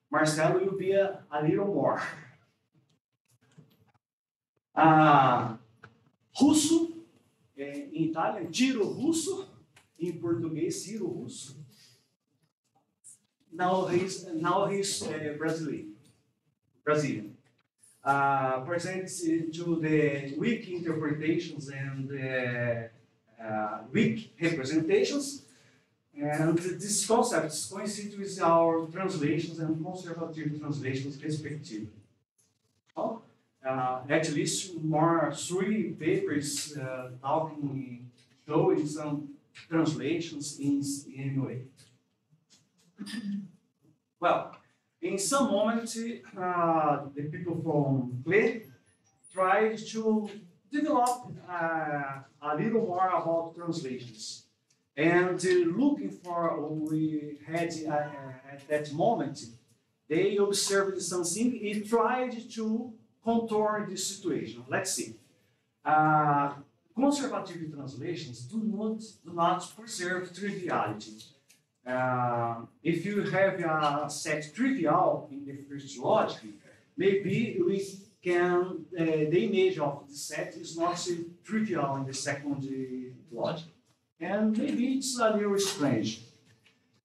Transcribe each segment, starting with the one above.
Marcelo will be a little more. Russo, em Itália, Tiro Russo, em português, Ciro Russo. Now he's Brazilian. Presents to the weak interpretations and weak representations. And these concepts coincide with our translations and conservative translations respectively. Well, at least more 3 papers talking, showing some translations in any way. Well, in some moment, the people from CLE tried to develop a little more about translations. And looking for what we had at that moment, they observed something. It tried to contour this situation. Let's see. Conservative translations do not preserve triviality. If you have a set trivial in the first logic, maybe we can, the image of the set is not so trivial in the second logic. And maybe it's a little strange.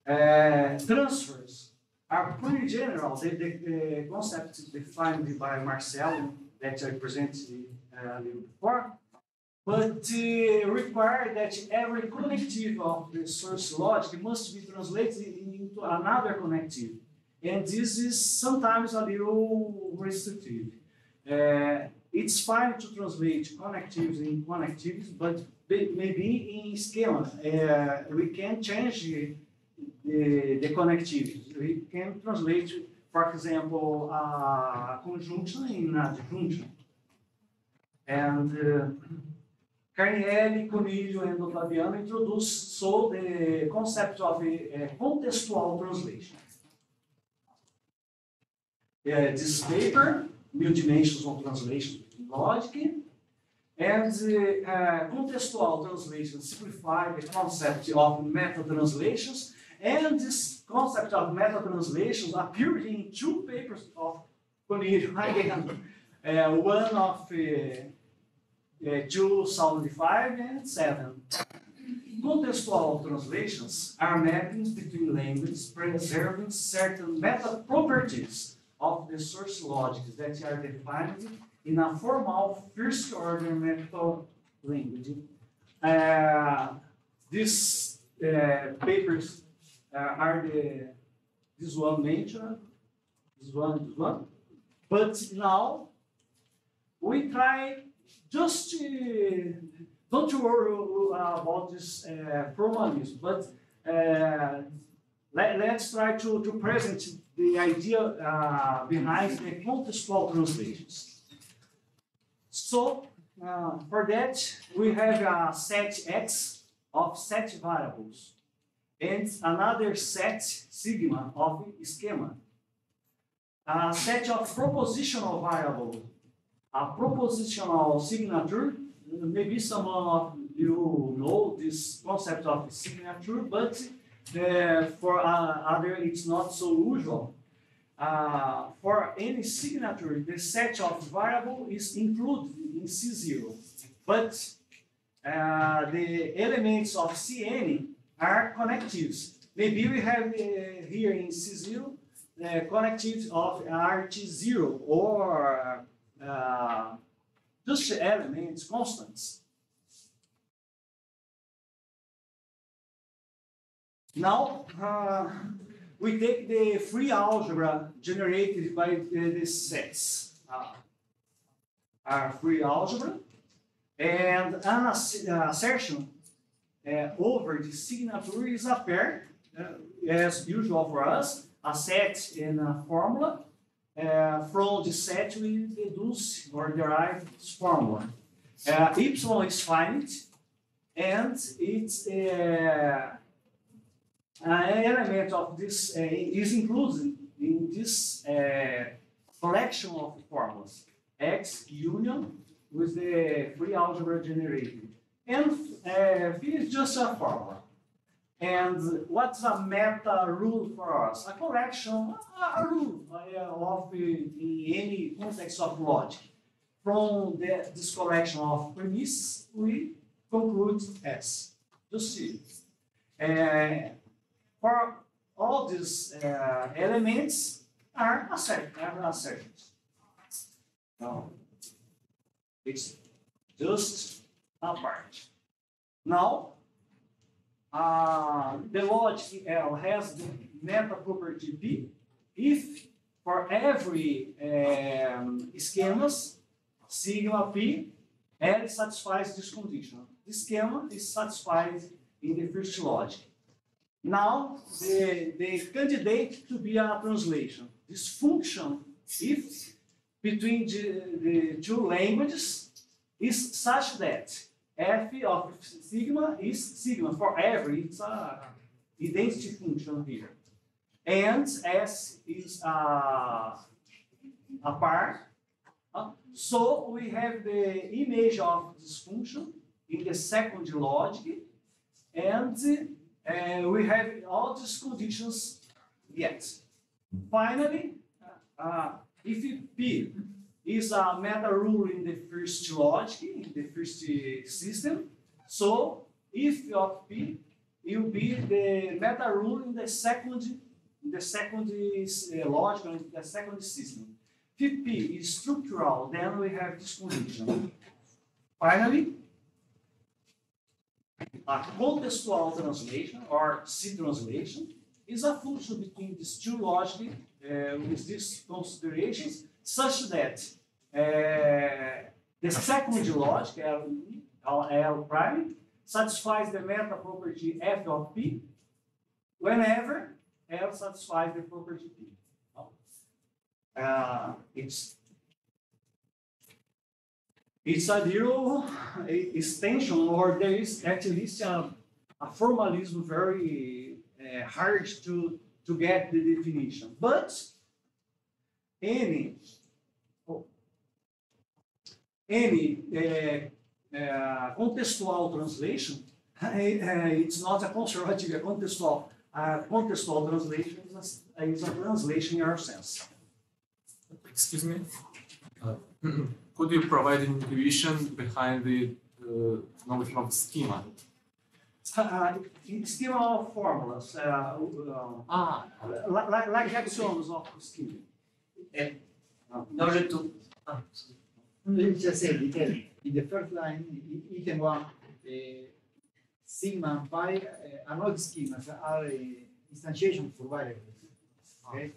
Transfers are pretty general. The concept defined by Marcelo that I presented a little before, but require that every connective of the source logic must be translated into another connective. And this is sometimes a little restrictive. It's fine to translate connectives in connectives, but maybe in schema, we can change the connectivity. We can translate, for example, a conjunction in a disjunction. And Carnielli, Conillo, and Ottaviano introduced so the concept of a contextual translation. This paper, New Dimensions of Translation in Logic, and contextual translation simplify the concept of meta-translations, and this concept of meta-translations appeared in 2 papers of Conillo again, one of 2005 and 7. Contextual translations are mappings between languages preserving certain meta properties of the source logics that are defined in a formal first-order meta language. These papers are this one mentioned, this one. But now we try just don't worry about this formalism, but let's try to present the idea behind the contextual translations. So, for that, we have a set X of set variables and another set sigma of schema. A set of propositional variables, a propositional signature. Maybe some of you know this concept of signature, but for other it's not so usual. For any signature, the set of variable is included in C0, but the elements of Cn are connectives. Maybe we have here in C0 the connectives of RT0 or just elements, constants. Now, we take the free algebra generated by these sets. Our free algebra, and an assertion over the signature is a pair, as usual for us, a set and a formula. From the set we deduce or derive this formula. Y is finite, and it's an element of this is included in this collection of formulas. X union with the free algebra generated. And phi is just a formula. And what's a meta rule for us? A collection, a rule of in any context of logic. From this collection of premises, we conclude S. Just see. For all these elements are assertions. No, it's just a part. Now, the logic L has the meta property P if for every schemas sigma P L satisfies this condition. This schema is satisfied in the first logic. Now, the candidate to be a translation. This function, if between the two languages, is such that f of sigma is sigma for every. It's a identity function here. And S is a part. So we have the image of this function in the second logic, and we have all these conditions yet. Finally, if P is a meta rule in the first logic, in the first system, so if of P will be the meta rule in the second logic, in the second system. If P is structural, then we have this condition. Finally, a contextual translation or C translation is a function between these two logic with these considerations, such that the second logic, L prime, satisfies the meta property f of P whenever L satisfies the property P. It's a zero extension, or there is at least a formalism very hard to get the definition. But any contextual translation, it's not a conservative, a contextual. Contextual translation is a translation in our sense. Excuse me? Could you provide an intuition behind the notion of schema? Schema of formulas, like axioms of schema. In order to... Let's just say, in the first line, item 1, sigma and pi are not schemas, are instantiation for variables. Okay?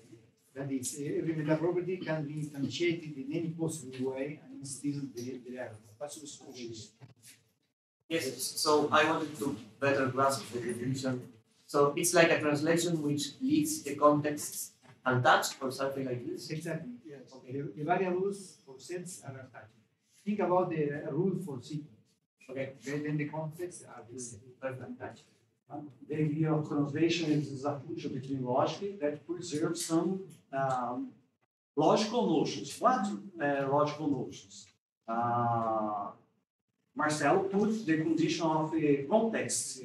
That is, every meta property can be instantiated in any possible way and still the variable. Yes, so I wanted to better grasp the definition. So it's like a translation which leaves the context untouched or something like this? Exactly, yes. Okay. The variables for sets are untouched. Think about the rule for sequence. Okay. Then the contexts are the same. Perfect. The idea of translation is a function between logic that preserves some logical notions. What logical notions? Marcelo put the condition of the context,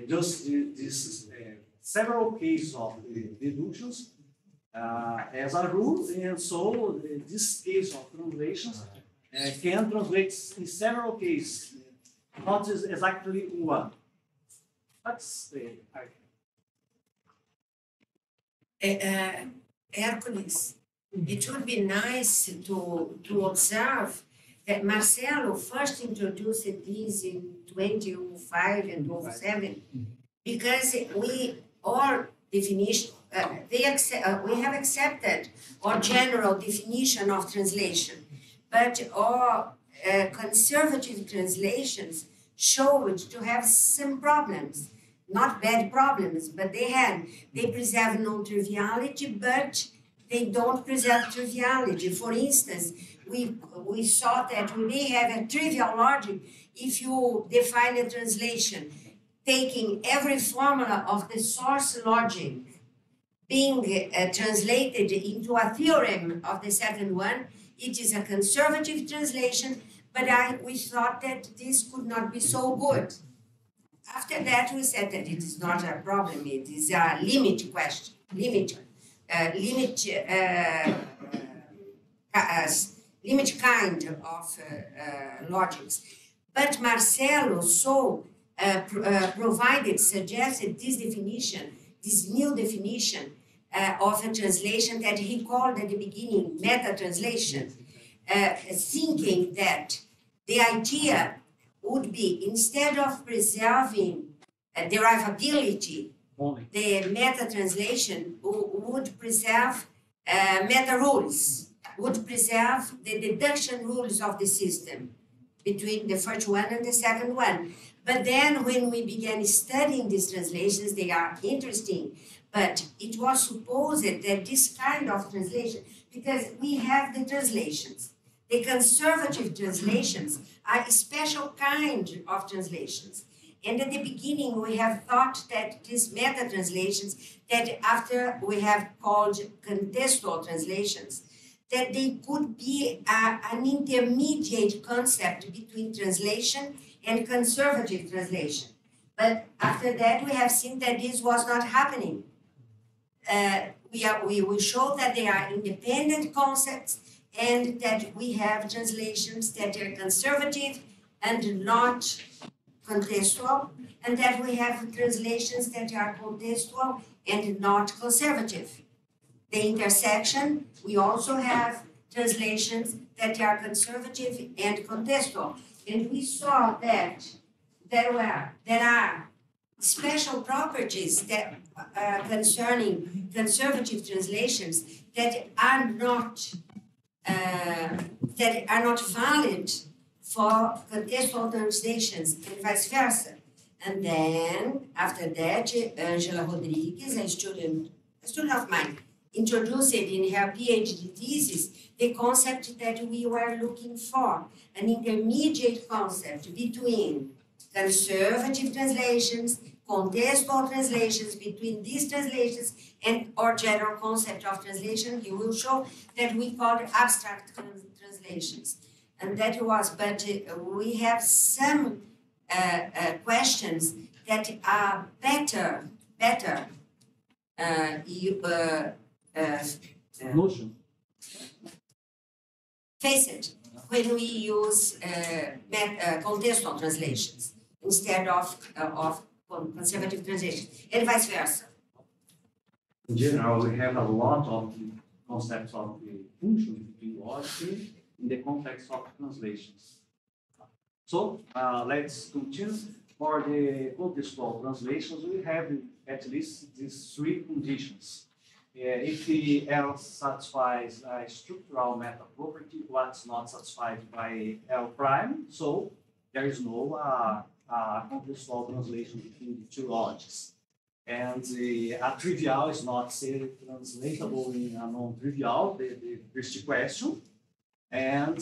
just this several cases of deductions as a rule, and so this case of translations can translate in several cases, not exactly one. That's the idea. Hercules, it would be nice to observe that Marcelo first introduced these in 2005 and 2007 because we all definition we have accepted our general definition of translation, but our conservative translations showed to have some problems. Not bad problems, but they preserve non-triviality, but they don't preserve triviality. For instance, we saw that we may have a trivial logic if you define a translation, taking every formula of the source logic being translated into a theorem of the second one. It is a conservative translation, but we thought that this could not be so good. after that, we said that it is not a problem, it is a limit question, limit kind of logics. But Marcelo suggested this definition, this new definition of a translation that he called at the beginning meta-translation, thinking that the idea would be, instead of preserving derivability, the meta-translation would preserve meta-rules, would preserve the deduction rules of the system between the first one and the second one. But then when we began studying these translations, they are interesting, but it was supposed that this kind of translation, because we have the translations, the conservative translations are a special kind of translations. And at the beginning, we have thought that these meta-translations, that after we have called contextual translations, that they could be an intermediate concept between translation and conservative translation. But after that, we have seen that this was not happening. We show that they are independent concepts and that we have translations that are conservative and not contextual, and that we have translations that are contextual and not conservative. The intersection, we also have translations that are conservative and contextual. And we saw that there are special properties that concerning conservative translations that are not valid for contextual translations and vice versa. And then after that, Angela Rodrigues, a student of mine, introduced in her PhD thesis the concept that we were looking for, an intermediate concept between conservative translations, contextual translations, between these translations and our general concept of translation. He will show that we call abstract translations. And that was, but we have some questions that are better Notion. face it when we use contextual translations instead of conservative translations, and vice versa. In general, we have a lot of the concepts of the function between logic in the context of translations. So let's continue. For the contextual translations, we have at least these three conditions. If the L satisfies a structural meta property, what's not satisfied by L prime, so there is no contextual translation between the two logics. And a trivial is not say translatable in a non-trivial, the first question. And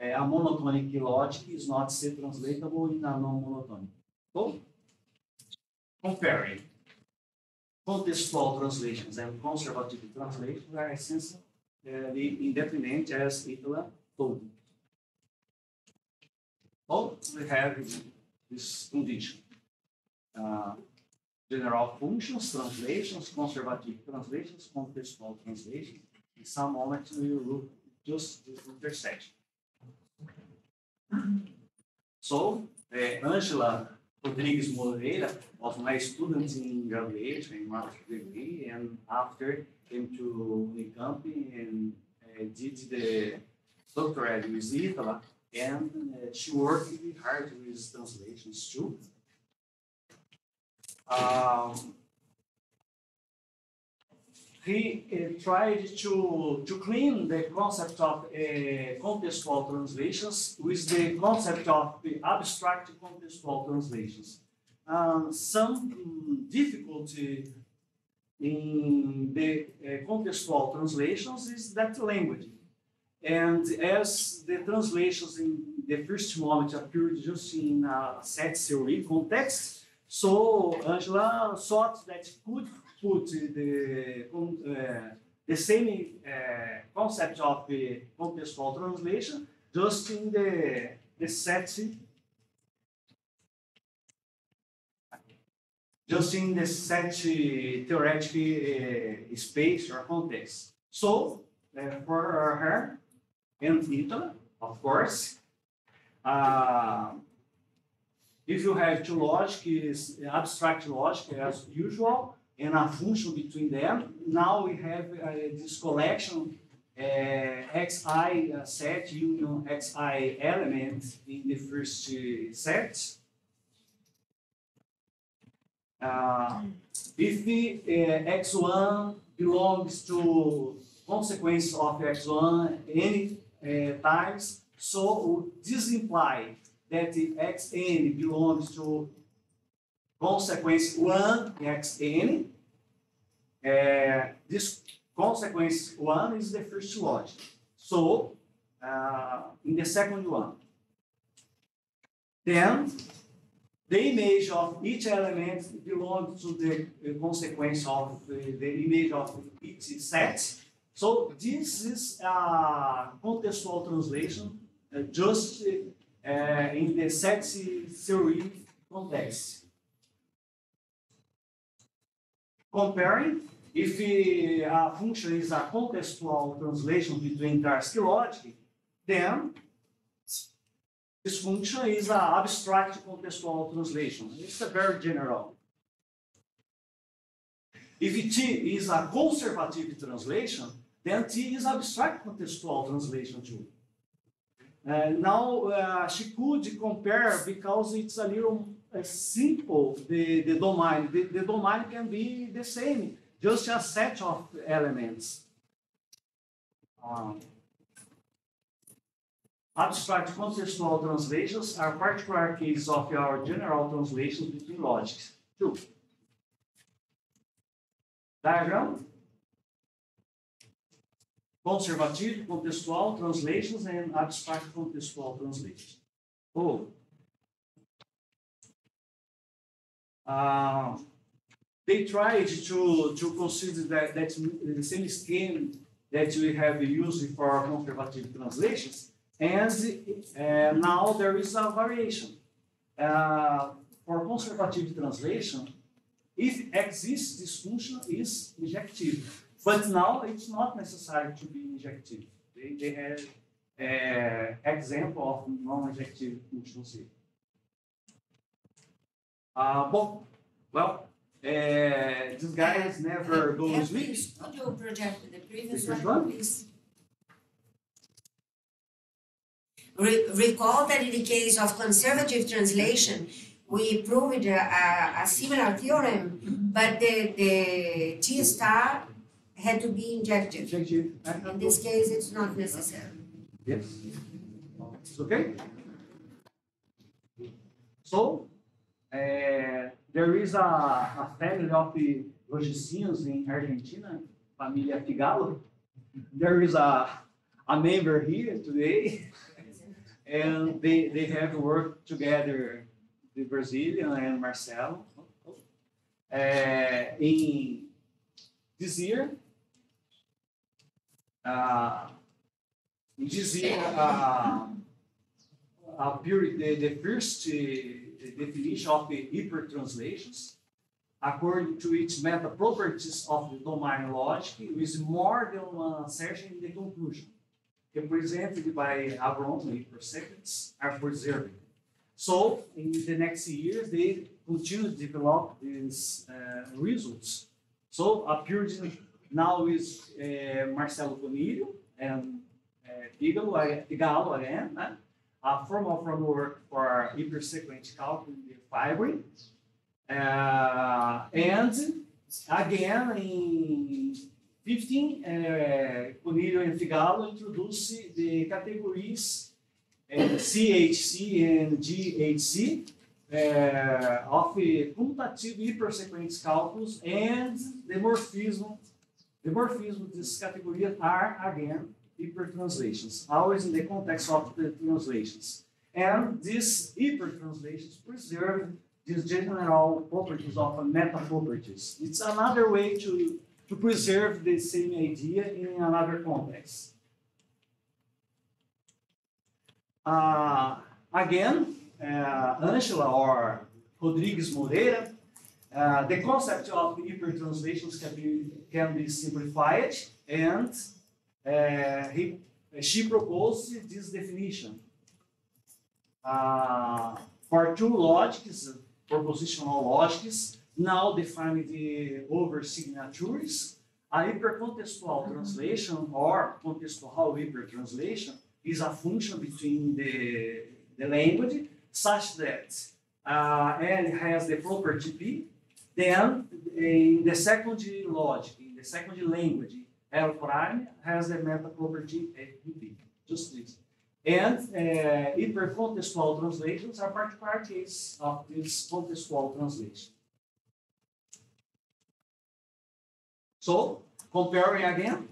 a monotonic logic is not say translatable in a non-monotonic. So, comparing contextual translations and conservative translations are essentially independent, as Itala told me. So, we have this condition. General functions, translations, conservative translations, contextual translations. In some moment, we will look just this intersection. So, Angela Rodrigues Moreira was my student in graduation, in master's degree, and after came to Unicamp and did the doctorate with Itala, and she worked really hard with translations too. He tried to clean the concept of contextual translations with the concept of the abstract contextual translations. Some difficulty in the contextual translations is that language. And as the translations in the first moment appeared just in a set theory context, so Angela thought that could put the same concept of the contextual translation just in the set just in the set theoretic space or context. So for her and Italy, of course, if you have two logic, is abstract logic as usual, and a function between them. Now we have this collection xi set union xi element in the first set. If x1 belongs to consequence of x1 any times, so this implies that the xn belongs to consequence 1 xn. This consequence 1 is the first logic. So, in the second one, then the image of each element belongs to the consequence of the image of each set. So this is a contextual translation just in the set theory context. Comparing, if a function is a contextual translation between Tarski logic, then this function is an abstract contextual translation. It's a very general. If T is a conservative translation, then T is abstract contextual translation too. Now she could compare because it's a little simple, the domain. The domain can be the same, just a set of elements. Abstract contextual translations are particular cases of our general translations between logics. Two. Diagram. Conservative contextual translations and abstract contextual translations. They tried to consider that the same scheme that we have used for conservative translations, and now there is a variation. For conservative translation, if exists, this function is injective. But now it's not necessary to be injective. They have example of non-injective functions here. This guy has never gone to sleep. Could you project the previous The first one, one? please? Recall that in the case of conservative translation, we proved a similar theorem, but the T star had to be injected. In this case, it's not necessary. Yes. It's okay? So, there is a family of logicians in Argentina, Familia Figalo. There is a member here today, and they have worked together, the Brazilian and Marcelo. In this year, appeared the first definition of the hypertranslations according to its meta properties of the domain logic with more than one assertion in the conclusion, represented by Avron hypersequence are preserved. So in the next years they continue to develop these results. So appeared now is Marcelo Conilho and Figalo again, a formal framework for hypersequence calculus in the fiber. And again in 15, Conilho and Figalo introduced the categories CHC and GHC of commutative hypersequence calculus, and the morphism. The morphism of these categories are again hypertranslations, always in the context of the translations. And these hypertranslations preserve these general properties of meta properties. It's another way to preserve the same idea in another context. Again, Angela or Rodrigues Moreira The concept of hypertranslations can be simplified, and she proposed this definition. For two logics, propositional logics, now defining the over signatures, a hypercontextual translation or contextual hypertranslation is a function between the language such that L has the property P, then in the second logic, in the second language, L prime has the meta property P. Just this. And hypercontextual translations are particular case of this contextual translation. So, comparing again,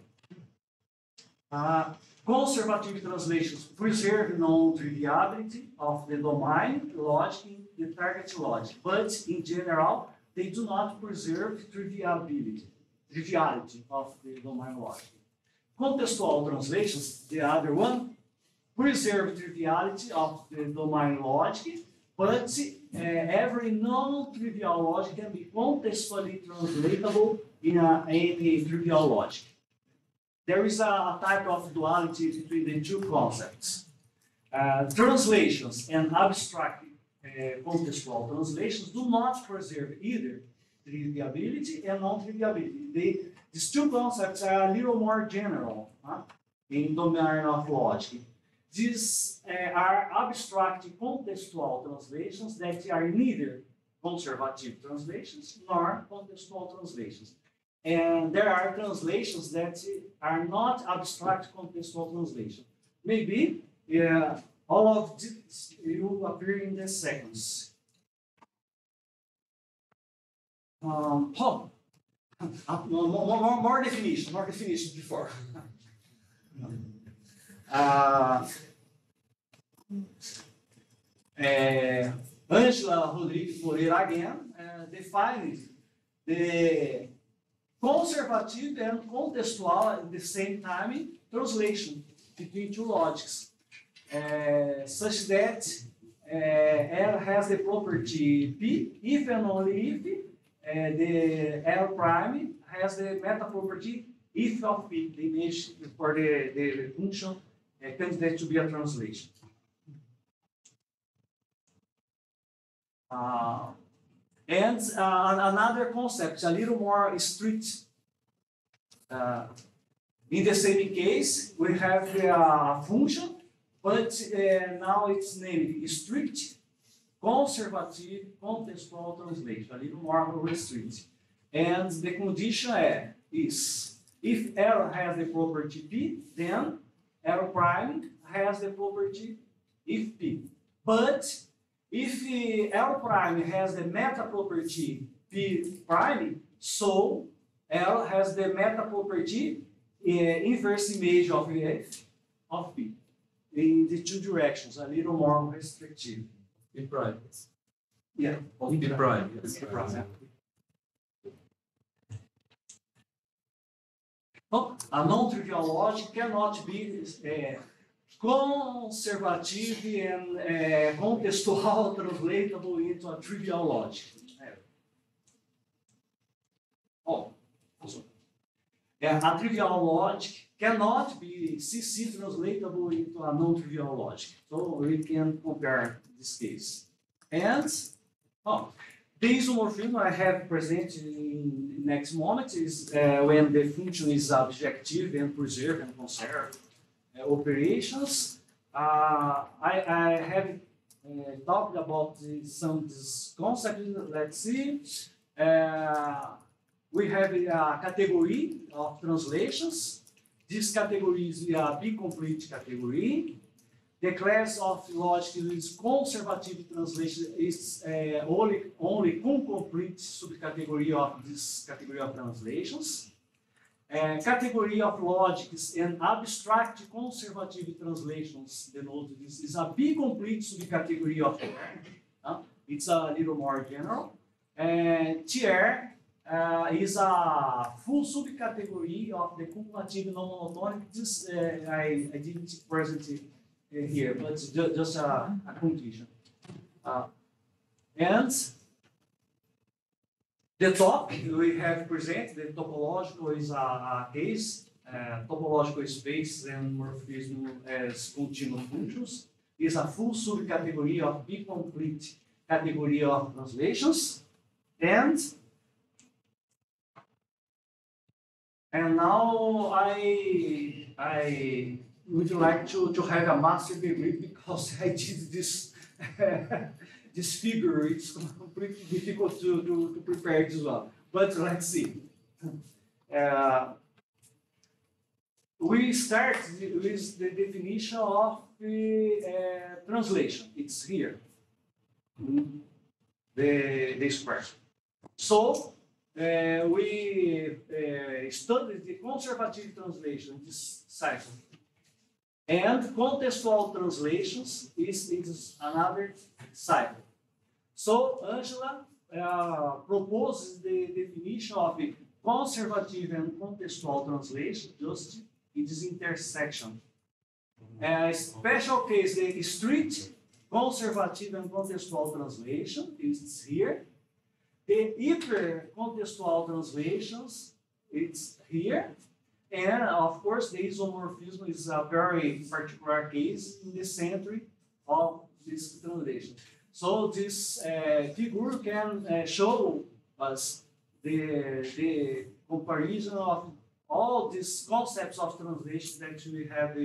conservative translations preserve non-triviality of the domain logic in the target logic, but in general, they do not preserve triviality of the domain logic. Contextual translations, the other one, preserve triviality of the domain logic, but every non-trivial logic can be contextually translatable in any trivial logic. There is a type of duality between the two concepts. Translations and abstract contextual translations do not preserve either triviality and non-triviality. These two concepts are a little more general in domain of logic. These are abstract contextual translations that are neither conservative translations nor contextual translations. And there are translations that are not abstract contextual translation. Maybe all of this will appear in the seconds. More definitions before. Angela Rodrigues Moreira again defined the conservative and contextual at the same time translation between two logics, such that L has the property P if and only if the L prime has the meta property if of P, the image for the function candidate to be a translation. And another concept, a little more strict. In the same case, we have a function, but now it's named strict conservative contextual translation, a little more restricted. And the condition is if L has the property P, then L prime has the property if P. But if L prime has the meta property P prime, so L has the meta property inverse image of F of P in the two directions, a little more restrictive. P prime. Yeah. Of P prime. Yes. P prime. Oh, a non-trivial logic cannot be conservative and contextual translatable into a trivial logic. Oh, also. A trivial logic cannot be CC translatable into a non-trivial logic. So we can compare this case. And the isomorphism I have presented in the next moment is when the function is objective and preserve and conserve operations. I have talked about some this concept. Let's see. We have a category of translations. This category is a B-complete category. The class of logic is conservative translation is only complete subcategory of this category of translations. Category of logics and abstract conservative translations denote this is a B-complete subcategory of TR. It's a little more general. TR is a full subcategory of the cumulative non-monotonic. This I didn't present it here, but just a conclusion. And The top we have presented, the topological is a case, topological space and morphism as continuum functions is a full subcategory of B-complete category of translations. And now I would like to have a master degree because I did this this figure. It's completely difficult to prepare this one. But let's see. We start with the definition of the translation. It's here, the expression. So we studied the conservative translation, this cycle. And contextual translations is another cycle. So Angela proposes the definition of the conservative and contextual translation, just it is intersection. A special case, the strict conservative and contextual translation is here. The hyper-contextual translations, it's here. And of course, the isomorphism is a very particular case in the center of this translation. So this figure can show us the comparison of all these concepts of translation that we have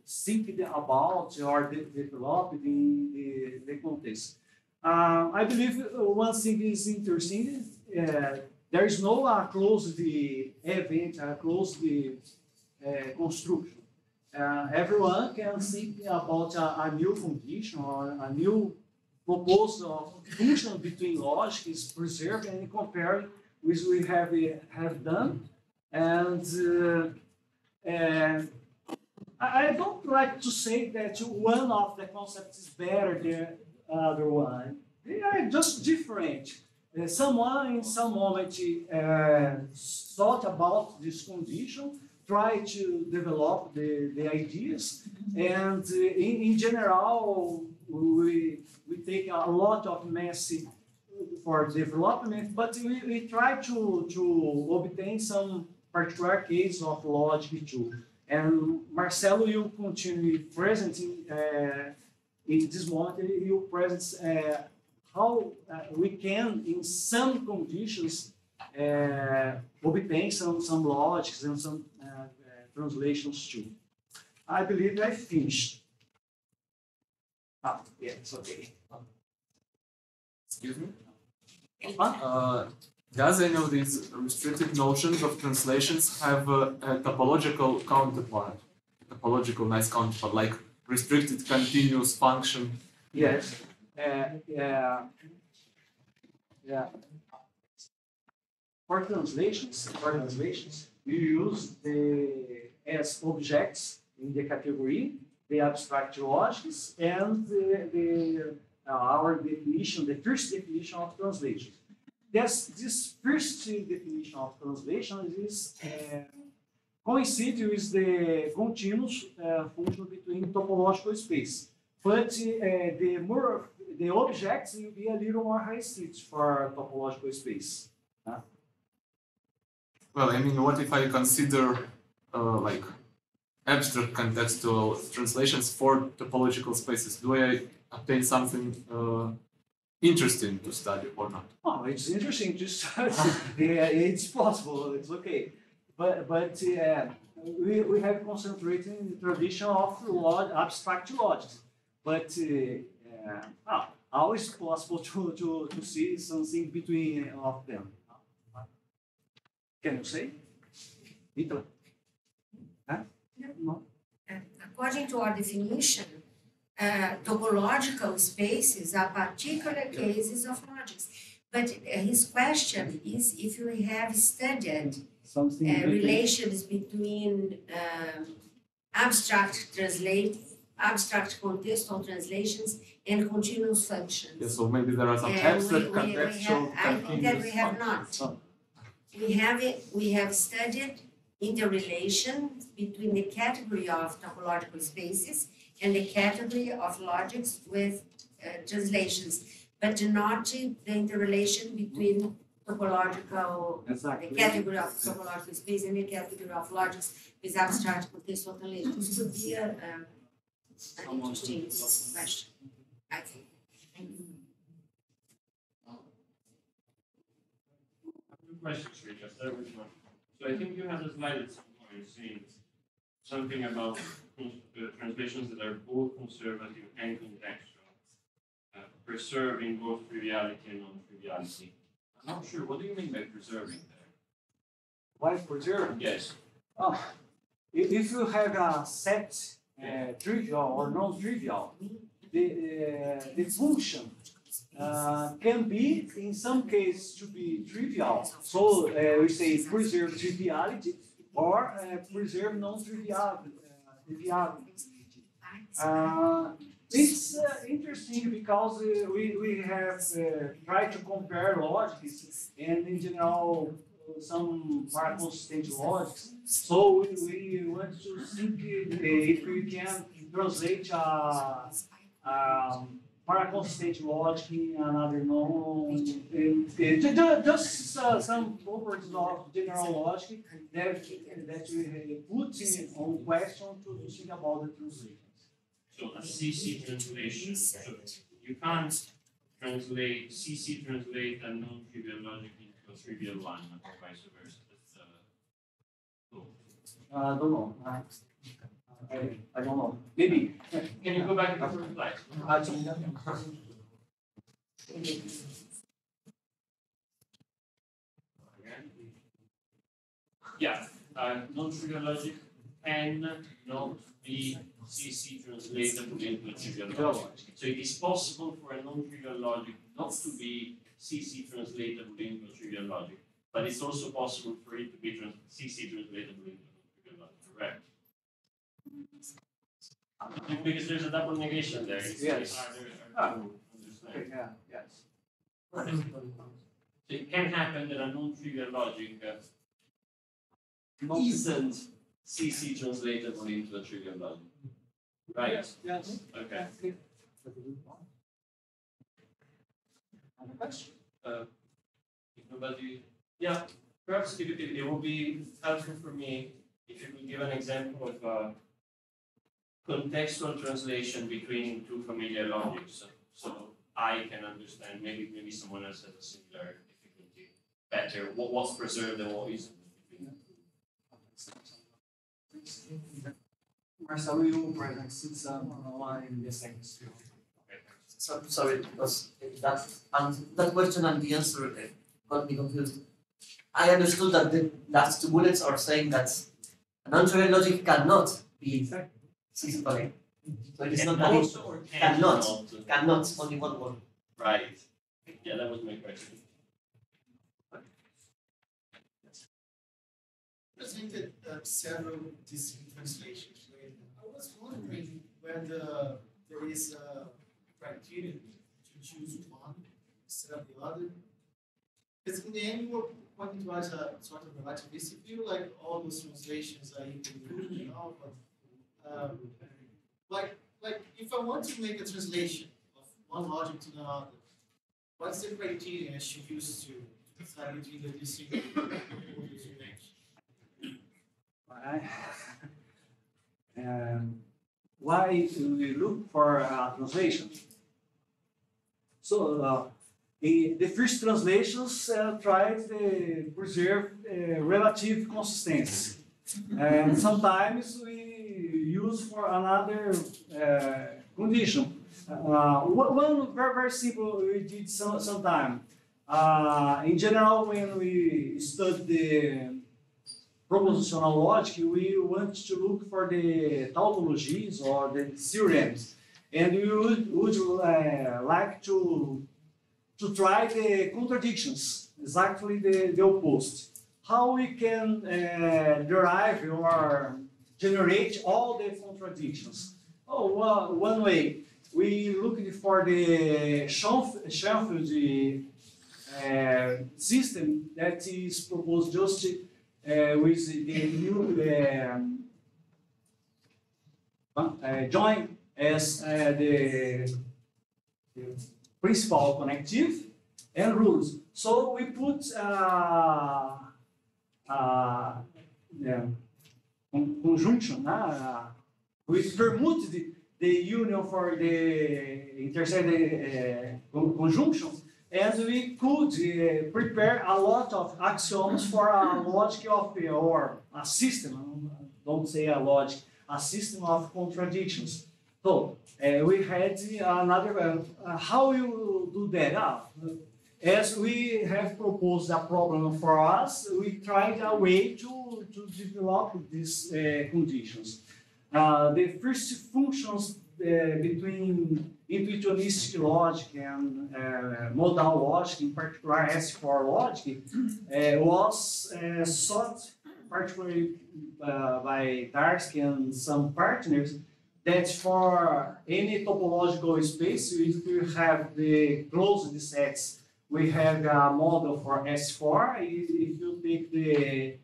thinking about or developed in the context. I believe one thing is interesting. There is no closed event, closed construction. Everyone can think about a new condition or a new proposal of function between logic is preserved and compared with we have done. And I don't like to say that one of the concepts is better than the other one. They are just different. Someone in some moment thought about this condition, tried to develop the ideas, and in general, we take a lot of messy for development, but we try to obtain some particular case of logic too. And Marcelo, you continue presenting in this moment, you present how we can, in some conditions, obtain some logics and some translations too. I believe I finished. Yeah, it's okay. Excuse me? Does any of these restricted notions of translations have a topological counterpart? Topological nice counterpart, like restricted continuous function? Yes. For translations, you use as objects in the category the abstract logics and our definition, the first definition of translation. This first definition of translation is coincides with the continuous function between topological space. But the objects will be a little more restricted for topological space. Well, I mean, what if I consider like abstract contextual translations for topological spaces? Do I obtain something interesting to study or not? Oh, it's interesting to study. Yeah, it's possible. It's okay. But we have concentrated in the tradition of abstract logic. But always possible to see something between of them. Can you say? Ítala? Huh? No. According to our definition, topological spaces are particular cases of logics. But his question is if we have studied relations between abstract contextual translations and continuous functions. Yeah, so maybe there are some abstract contextual. I think that we have not. We have studied interrelation between the category of topological spaces and the category of logics with translations. but not the interrelation between topological, the Exactly. category of topological space and the category of logics with abstract contextual relation. This could be an interesting question, I think. Two questions, Rita. Start with one. So I think you had a slide at some point saying something about translations that are both conservative and contextual, preserving both triviality and non-triviality. I'm not sure. What do you mean by preserving there? Why preserve? Yes. Oh, if you have a set trivial or non-trivial, the function can be, in some cases, to be trivial. So we say preserve triviality or preserve non-triviality. It's interesting because we have tried to compare logics and in general some paraconsistent logics. So we want to think if we can translate paraconsistent logic in another known, just some properties of general logic that we put in on question to think about the translation. So a CC translation. So you can't translate CC translate a non-trivial logic into a trivial one, or vice versa. That's cool. I don't know. I don't know. Maybe. Can you go back to the first slide? Yeah, non-trivial logic can not be CC translatable into a trivial logic. So it is possible for a non-trivial logic not to be CC translatable into a trivial logic, but it's also possible for it to be CC translatable into a non-trivial logic, correct? Because there's a double negation there. It's Yes. harder to understand. Yeah, yes. So it can happen that a non-trivial logic Not- isn't CC translatable into a trivial logic. Right? Yes. Okay. Another question? If nobody, yeah, perhaps it will be helpful for me if you could give an example of a contextual translation between two familiar logics, so I can understand. Maybe someone else has a similar difficulty. Better, what's preserved and what isn't. Marcelo, you present since online in the second skill. So, sorry, because that question and the answer got me confused. I understood that the last two bullets are saying that a non-trivial logic cannot be CC. So it is not that it Or cannot, only one word. Right. Yeah, that was my question. Presented several distinct translations. I was wondering whether there is a criterion to choose one instead of the other. Because in the end, you were pointing towards a sort of relativist view, like all those translations are equally good, you know. But like if I want to make a translation of one logic to another, what's the criterion I should use to decide between the distinct models you mentioned? Why do we look for translation? So the first translations try to preserve relative consistency, and sometimes we use for another condition. One very simple we did sometime. In general, when we study the propositional logic, we want to look for the tautologies or the theorems, and we would like to try the contradictions, exactly the opposite. How we can derive or generate all the contradictions? Oh, well, one way we look for the Schoenfeld system that is proposed just with the new join as the principal connective and rules. So we put conjunction. We permute the union for the intersected conjunctions, and we could prepare a lot of axioms for a logic of or a system. Don't say a logic, a system of contradictions. So we had another. How you do that? As we have proposed a problem for us, we tried a way to develop these conditions. The first functions between intuitionistic logic and modal logic, in particular S4 logic, was sought particularly by Tarski and some partners that for any topological space, if we have the closed sets, we have a model for S4. If you take the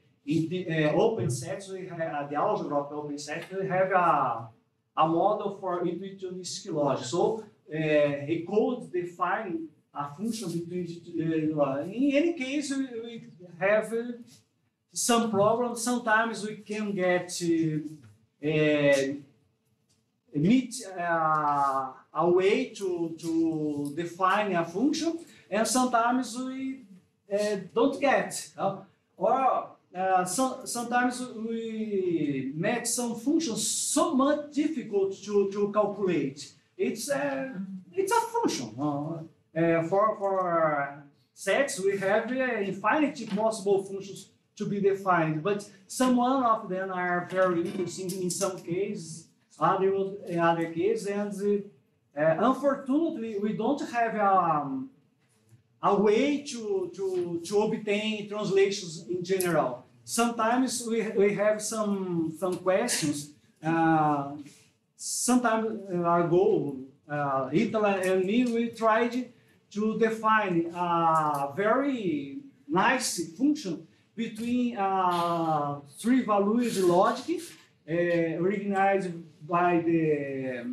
open sets, we have the algebra of open sets, we have a model for intuitionistic logic. So he could define a function between in any case, we have some problems. Sometimes we can get meet a way to define a function, and sometimes we don't get. Or sometimes we make some functions so much difficult to calculate. It's a function. For sets, we have infinite possible functions to be defined, but some one of them are very interesting in some cases, in other cases, and unfortunately, we don't have a way to obtain translations in general. Sometimes we have some questions. Some time ago, Italy and me, we tried to define a very nice function between three-valued logic organized by the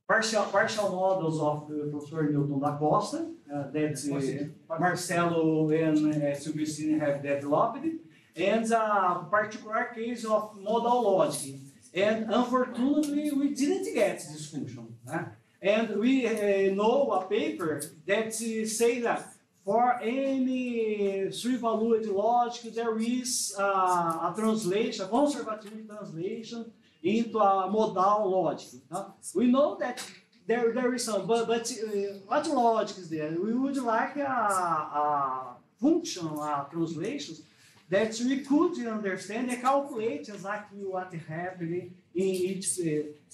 partial models of Professor Newton da Costa that Marcelo and Silvestrini have developed, and a particular case of modal logic. And unfortunately, we didn't get this function. And we know a paper that says that for any three-valued logic, there is a translation, a conservative translation into a modal logic. We know that there is some, but what logic is there? We would like a function, translations that we could understand and calculate exactly what happened in each.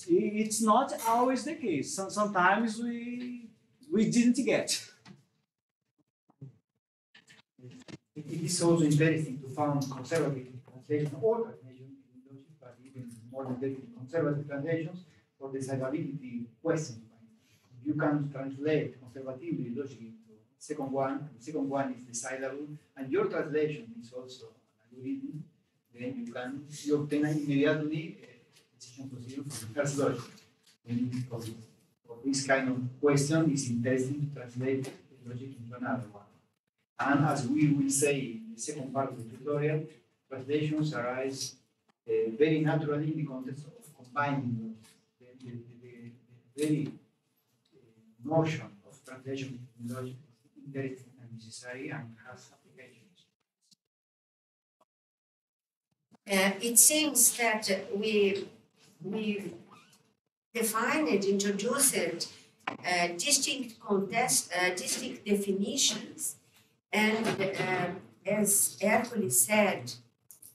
It's not always the case. Sometimes we didn't get. It is also interesting to find conservative translation or translation in logic, but even more than conservative translations for decidability questions. You can translate conservatively logic into second one. The second one is decidable, and your translation is also an algorithm. Then you obtain immediately a decision procedure for the first logic. And for this kind of question, it's interesting to translate the logic into another one. And as we will say in the second part of the tutorial, translations arise very naturally in the context of combining logic. The very notion of translation in logic is interesting and necessary and has applications. It seems that we defined, introduced distinct definitions. And as Hercules said,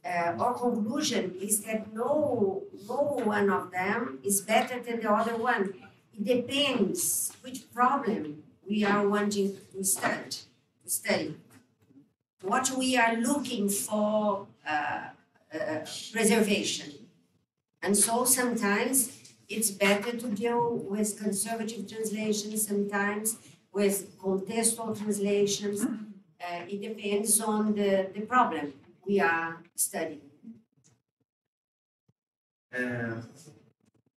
our conclusion is that no one of them is better than the other one. It depends which problem we are wanting to study. What we are looking for preservation. And so sometimes it's better to deal with conservative translations, sometimes with contextual translations. It depends on the problem we are studying.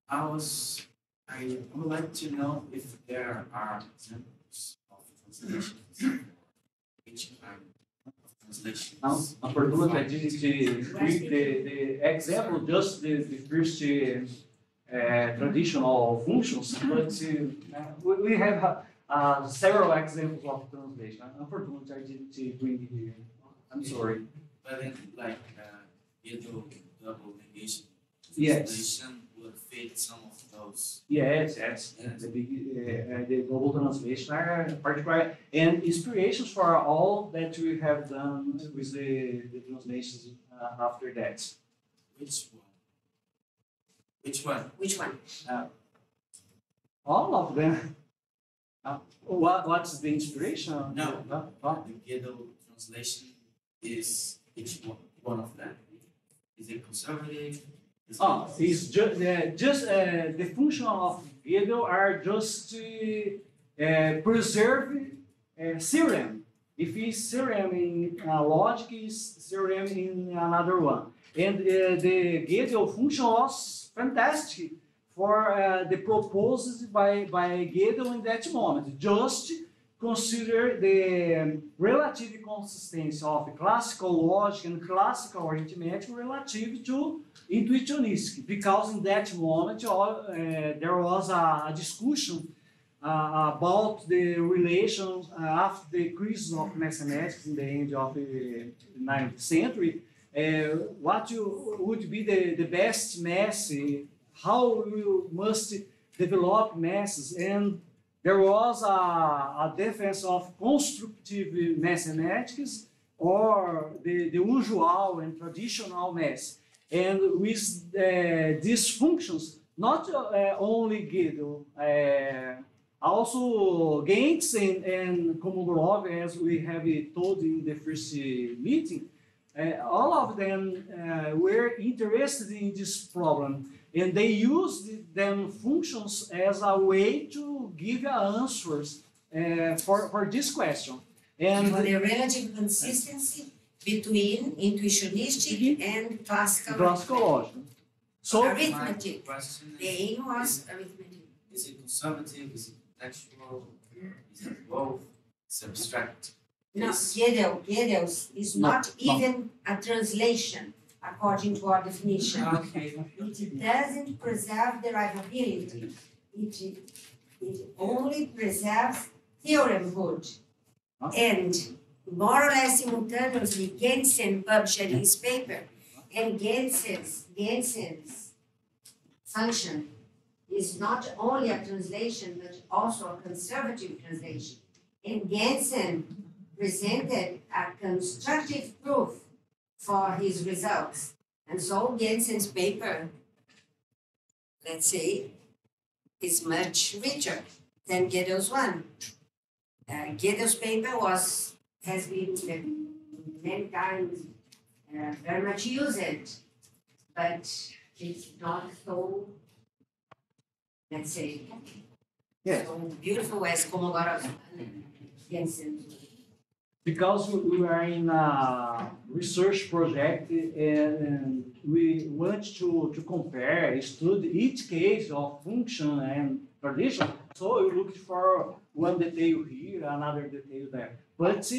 I would like to know if there are examples of translations. Which kind of translations? A pergunta é de the example, just the first traditional functions, but we have several examples of translation. Unfortunately, I didn't bring it here. I'm sorry. But then, like, double negation Yes. translation would fit some of those. Yes. Yes. The global translation are particular and inspirations for all that we have done with the translations after that. Which one? Which one? Which one? All of them. What's the inspiration? No. Oh. The Ghetto translation is which one of them? Is it conservative? Is It's just the function of Ghetto are just to preserve theorem. If it's theorem in logic, is theorem in another one. And the Ghetto function was fantastic for the proposed by Ghetto in that moment. Just consider the relative consistency of classical logic and classical arithmetic relative to intuitionistic, because in that moment there was a discussion about the relations after the crisis of mathematics in the end of the 19th century. What would be the best math, how you must develop masses, and there was a defense of constructive mathematics or the usual and traditional math. And with these functions, not only Ghetto, also Gates and Komogorov, as we have told in the first meeting, all of them were interested in this problem. And they used them functions as a way to give answers for this question. And for the relative consistency between intuitionistic and classical logic. So arithmetic. Question The aim was arithmetic. is it conservative? Is it contextual? Is it both? It's abstract. No, Yes. Gödel's is not even a translation, according to our definition. Okay. It doesn't preserve derivability. It only preserves theoremhood. And more or less simultaneously, Gensen published his paper, and Gensen's function is not only a translation, but also a conservative translation. And Gensen presented a constructive proof for his results. And so Gensen's paper, let's say, is much richer than Gödel's one. Gödel's paper has been many times very much used, but it's not so, let's say, so beautiful as Komogorov and Gensen. Because we are in a research project and we want to compare, study each case of function and tradition, so we look for one detail here, another detail there. But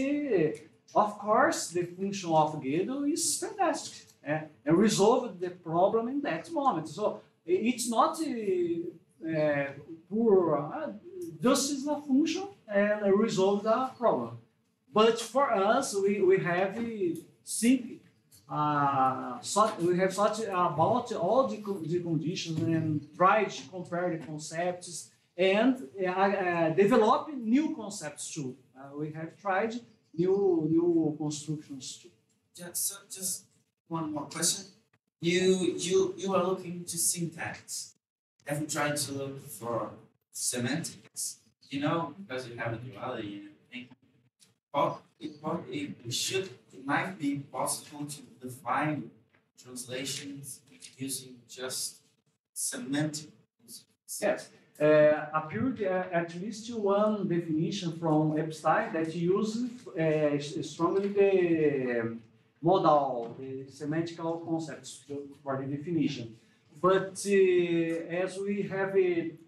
of course, the function of Gödel is fantastic and resolved the problem in that moment. So it's not poor, just is a function and resolve the problem. But for us, we have think we have thought about all the conditions and try to compare the concepts and develop new concepts too. We have tried new constructions too. Just one more question. You are looking to syntax. Have you tried to look for semantics? You know, because you have a duality and everything. It might be possible to define translations using just semantic. Yes, appeared at least one definition from Epstein that uses strongly the modal, the semantical concepts for the definition. but as we have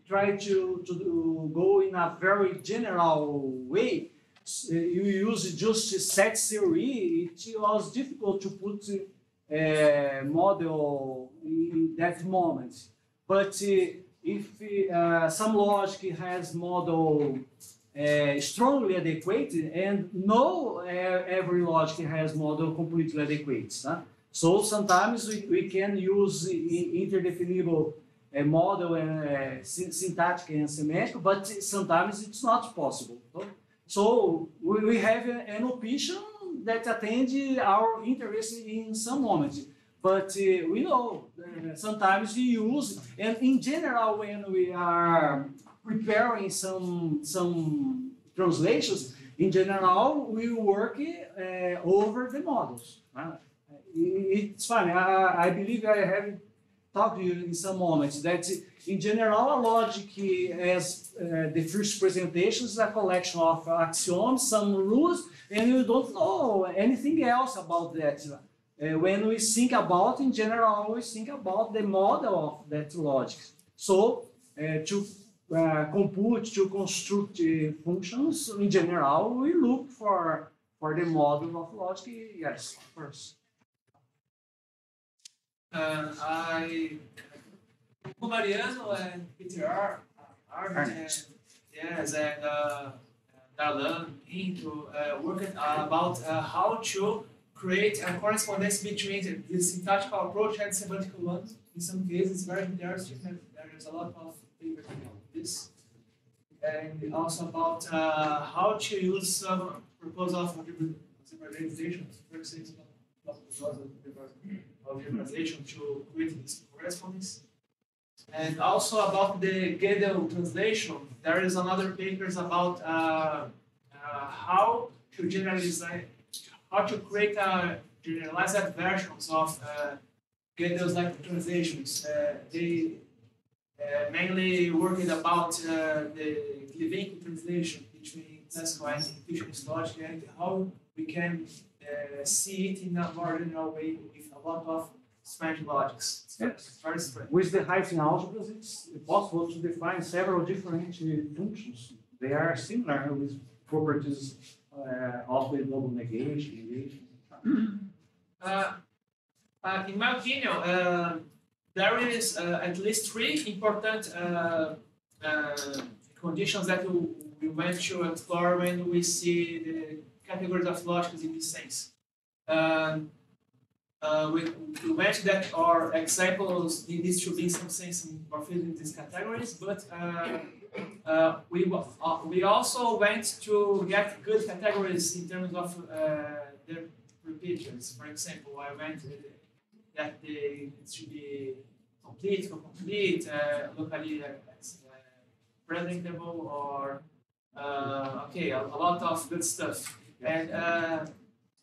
tried to go in a very general way, you use just set theory, it was difficult to put a model in that moment. But if some logic has model strongly adequate, and no every logic has model completely adequate. Huh? So sometimes we can use interdefinable model and syntactic and semantic, but sometimes it's not possible. So we have an option that attends our interest in some moment. But we know sometimes we use, and in general, when we are preparing some translations, in general, we work over the models. It's funny. I believe I have talked to you in some moments that in general, logic as the first presentation is a collection of axioms, some rules, and you don't know anything else about that. When we think about, in general, we think about the model of that logic. So to compute, to construct functions, in general, we look for the model of logic, yes, of course. Mariano and PTR, Arnett, yes, and Darlan into working about how to create a correspondence between the syntactical approach and semantic one. In some cases, it's very interesting, and there is a lot of papers about this. And also about how to use some proposal for generalization, for example, of generalization to create this correspondence. And also about the Gödel translation, there is another papers about how to generalize, how to create generalized versions of Gödel's like translations. They mainly working about the Glewenko translation between classical and intuitionist logic and how we can see it in a more general way with a lot of Spanish logics. Yes. Very strange. With the Heyting algebras, it's possible to define several different functions. They are similar with properties of the double negation. In my opinion, there is at least three important conditions that we went to explore when we see the categories of logic in this sense. We went that our examples needs to be in some sense or fit in these categories, but we also went to get good categories in terms of their repeaters. For example, I went that it should be complete, complete, locally predictable, or okay, a lot of good stuff. And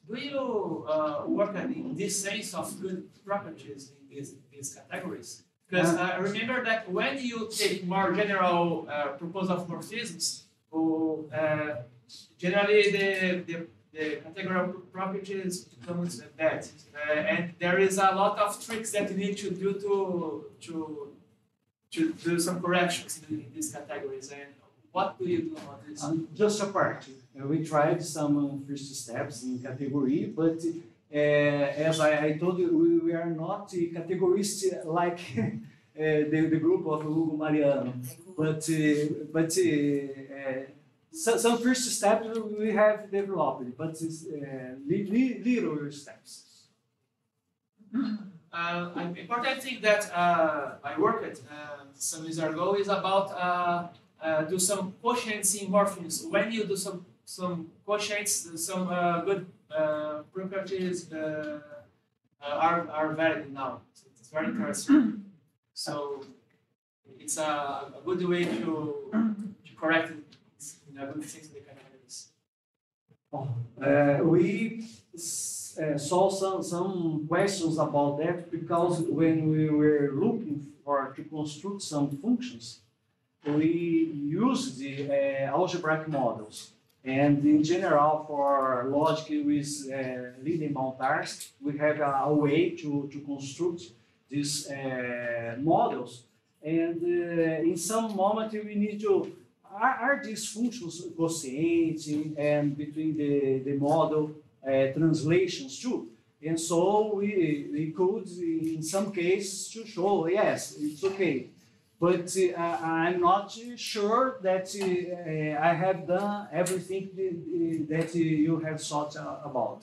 do you work in this sense of good properties in these categories? Because I remember that when you take more general proposal of morphisms, generally the categorical properties becomes bad, and there is a lot of tricks that you need to do to do some corrections in these categories. And what do you do about this? Just a part. We tried some first steps in category, but as I told you, we are not categorists like the group of Hugo Mariano. But some first steps we have developed, but it's little steps. An important thing that I worked some years ago is about do some quotients in morphisms. When you do some quotients, some good properties are valid now. So it's very interesting. So it's a good way to correct it in a good sense of the categories. We saw some questions about that because when we were looking to construct some functions, we used the algebraic models. And in general, for logic with Lindenbaum-Tarski, we have a way to construct these models, and in some moment we need to, are these functions consistent and between the model translations too? And so we could, in some cases, to show, yes, it's okay. But I'm not sure that I have done everything that you have thought about.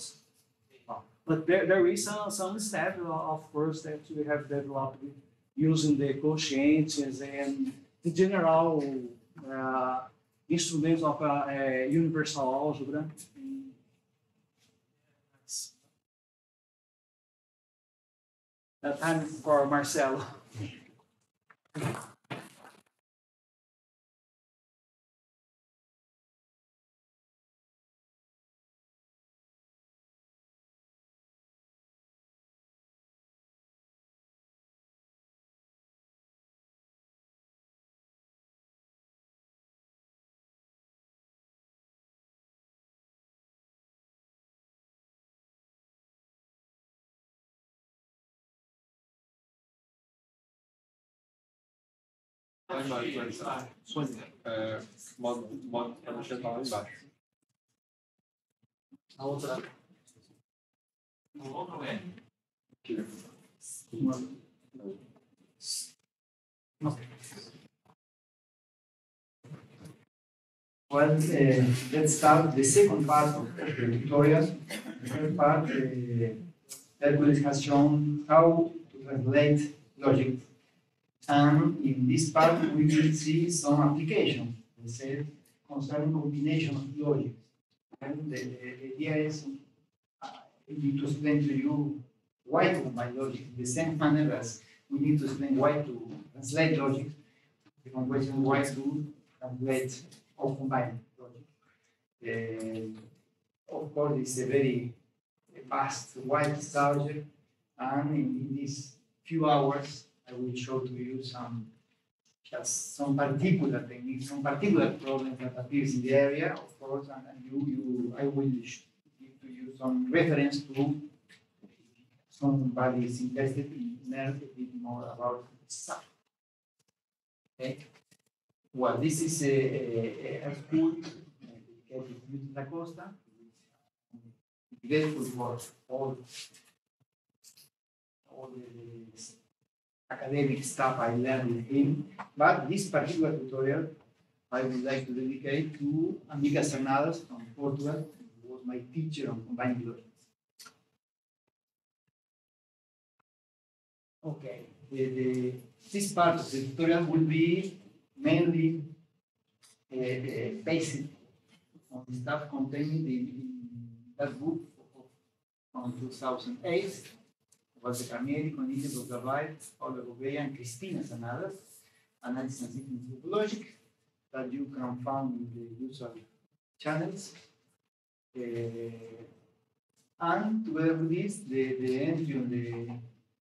But there is some step, of course, that we have developed using the quotients and the general instruments of universal algebra. Time for Marcelo. Modo para deixar lá embaixo. A outra. O outro é. Well, let's start the second part of the tutorial. The first part, Hercules has shown how to translate logic. And in this part, we will see some applications, let's say, concerning combination of logic. And the idea is we need to explain to you why to combine logic in the same manner as we need to explain why to translate logic. The question why to translate or combine logic. Of course, it's a very vast, wide subject, and in these few hours, I will show to you some particular techniques, some particular problems that appears in the area, of course, and I will give to you some reference to somebody is interested in learn a bit more about stuff. Okay. Well, this is a school dedicated to Da Costa. Grateful for all the academic stuff I learned with him, but this particular tutorial I would like to dedicate to Amica Cernadas from Portugal, who was my teacher on combined logic. Okay, this part of the tutorial will be mainly based on the stuff contained in that book from 2008. Was the Carnieri, Coniglia, Gogavai, Paula Gouveia, and Cristina Cernadas, Analysis and Synthesis of Logic, that you can find in the usual channels. And together with this, the entry on the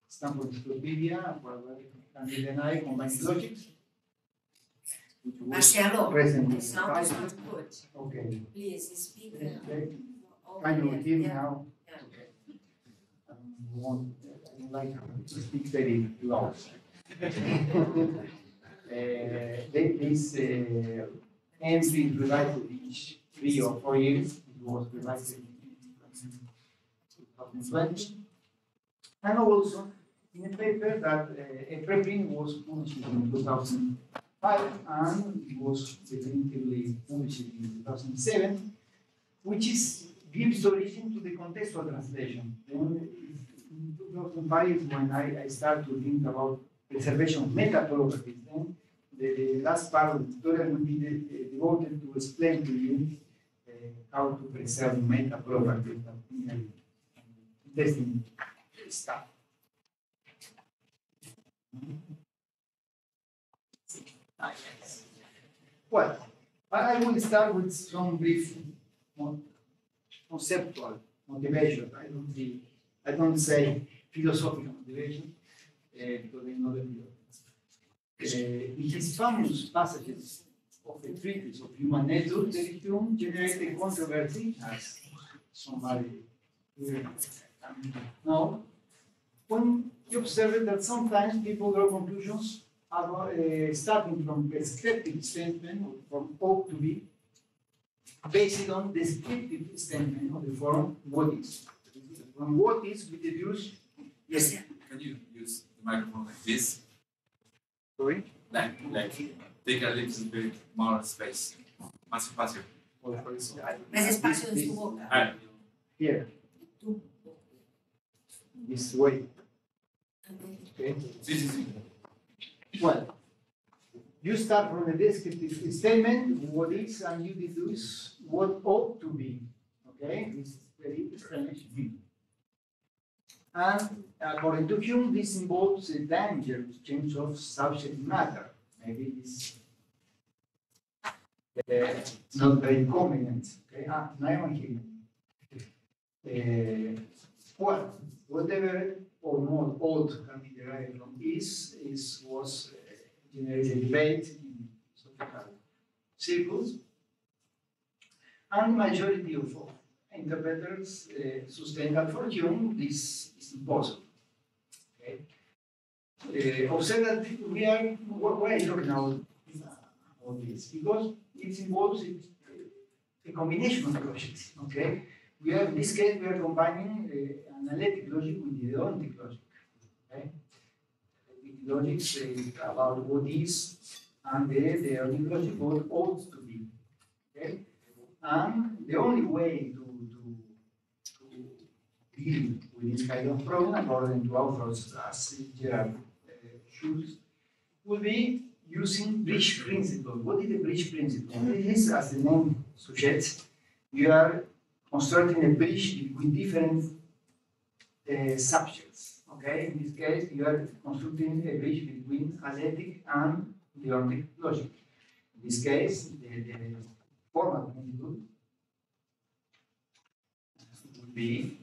Stanford Encyclopedia, where Camille and I combined logic. Marcelo, present the sound is not good. Okay. Please speak. Can you hear me now? Yeah. Okay. I don't like to speak very loud. This entry is revised each 3 or 4 years. It was revised in 2020. And also in a paper that a preprint was published in 2005 and it was definitively published in 2007, which gives origin to the contextual translation. Then in 2005 is when I started to think about preservation of meta properties. Then the last part of the tutorial will be devoted to explain to you how to preserve meta properties and interesting stuff. Yes. Well, I will start with some brief conceptual motivation. I don't say philosophical motivation because I know that in his famous passages of the treatise of human nature, Hume generated controversy, as somebody here know, when you observe that sometimes people draw conclusions about, starting from descriptive statement from O to B, based on descriptive statement of the form what is. From what is, we deduce. Yes. Can you use the microphone like this? Sorry. Like take a little bit more space. Más espacio. Mas espaço de boca. Ah, Here. This way. Okay. sí, sí, sí. Well, you start from the descriptive statement, what is, and you deduce what ought to be. Okay, this is very strange. And according to Hume, this involves a dangerous change of subject matter. Maybe this not very convenient. Okay, now I'm here. Well, whatever or more ought can be derived from was generated debate in social circles, and majority of interpreters sustain that for Hume this is impossible. Okay. Observe that we are why are talking about this? Because it involves a combination of logics. Okay, we have in this case we are combining analytic logic with the deontic logic. Okay, the logic about what is, and the deontic logic what ought to be. Okay, and the only way to deal with this kind of problem, according to authors as Gerard Schultz, will be using bridge principle. What is the bridge principle? It is, as the name suggests, you are constructing a bridge between different subjects. Okay, in this case, you are constructing a bridge between analytic and deontic logic. In this case, the formal principle would be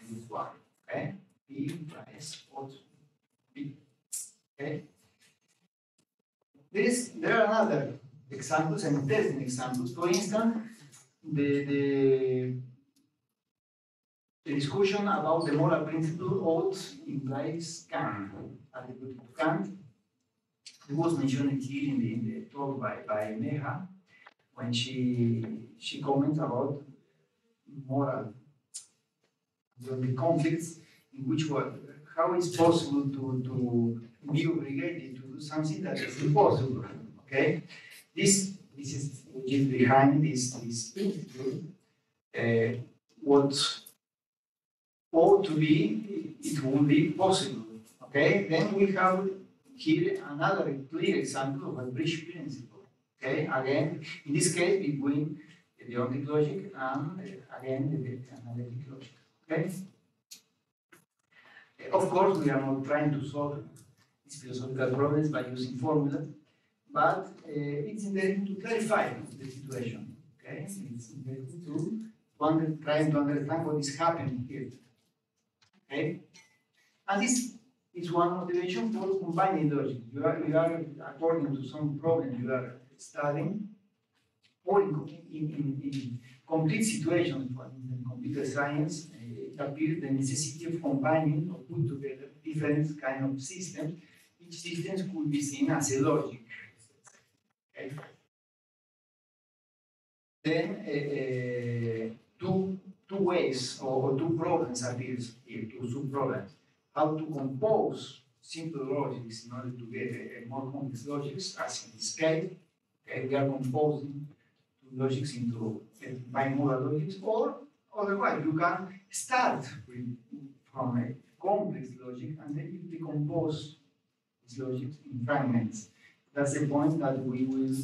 this one. Okay, P implies ought B. Okay. There are other examples and interesting examples. For instance, the discussion about the moral principle ought implies can. Attributed to Kant. It was mentioned here in the talk by Neha when she comments about moral, the conflicts in which how is possible to be obligated to do something that is impossible. Okay, this is which is behind this principle. What ought to be, it will be possible. Okay, then we have here another clear example of a bridge principle. Okay, again, in this case between the deontic logic and again the analytic logic. Okay. Of course, we are not trying to solve these philosophical problems by using formulas, but it's interesting to clarify the situation. Okay, it's interesting to trying to understand what is happening here. Okay, and this is one motivation for combining logic. You are according to some problem you are studying, or in complete situations, for instance, in computer science, it appears the necessity of combining or put together different kind of systems. Each system could be seen as a logic. Okay. Then two ways or two problems appears here, two sub-problems. How to compose simple logics in order to get a more complex logics, as in this case. Okay, we are composing two logics into bimoral logics, or otherwise you can start from a complex logic and then you decompose these logics in fragments. That's the point that we will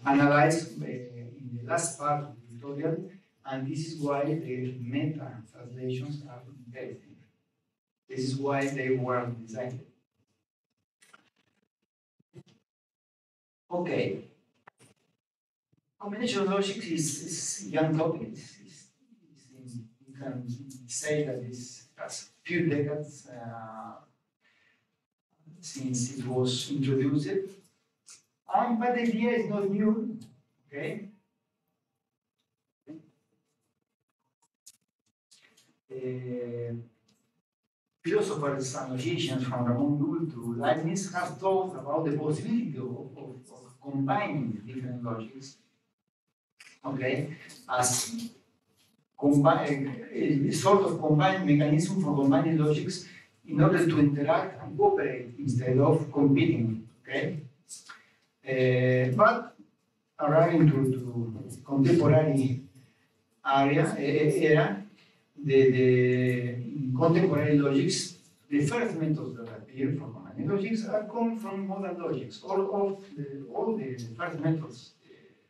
analyze in the last part of the tutorial, and this is why the meta translations are interesting. This is why they were designed. Okay. Combination logic is a young topic. You can say that it has few decades since it was introduced. But the idea is not new. Okay. philosophers and logicians from Ramon Llull to Leibniz have thought about the possibility of combining different logics, okay, as a sort of combined mechanism for combining logics in order to interact and cooperate instead of competing, okay? But arriving to contemporary era, the contemporary logics, the first methods that appear for combining logics are come from modal logics. All the first methods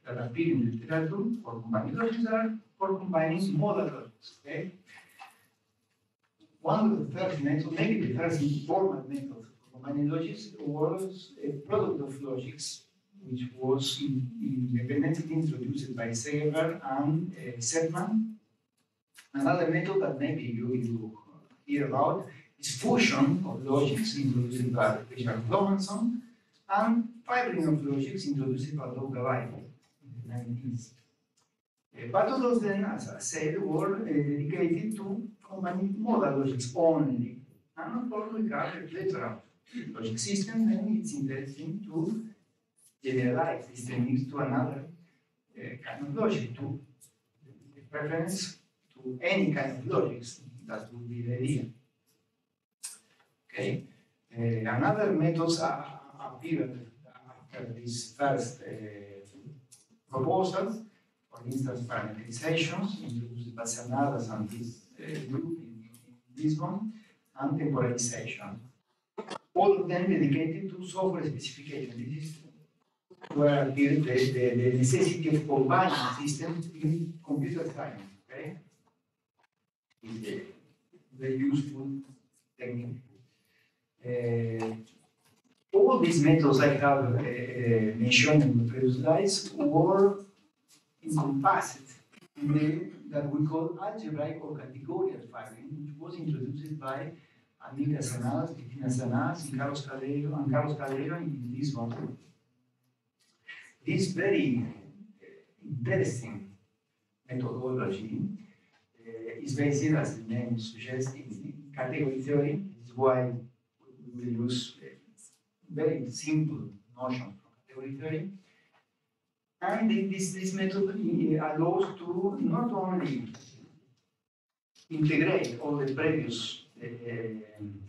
that appear in the literature for combining logics are for combining modal logics. Okay? One of the first methods, maybe the first formal method for combining logics, was a product of logics, which was independently introduced by Segever and Sedman. Another method that maybe you hear about is fusion of logics introduced by Richard Robinson and fibering of logics introduced by Doug Gabay in the 1990s. But all of them, as I said, were dedicated to combining modal logics only. And of course, we have a plethora of logic systems, and it's interesting to generalize these techniques to another kind of logic, to reference to any kind of logics. That would be the idea. Okay. Another methods appeared after this first proposal. For instance, parametrizations introduced by Cernadas and this group in Lisbon, and temporalization. All of them dedicated to software specification. This is where appears the necessity of combining systems in computer science. Okay? Is a very useful technique. All these methods I have mentioned in the previous slides were encompassed in that we call algebraic or categorical fibering, which was introduced by Amílcar Cernadas, Cristina Cernadas, and Carlos Calero in Lisbon. This very interesting methodology is based, as the name suggests, in category theory. This is why we will use very simple notions from category theory. And this method allows to not only integrate all the previous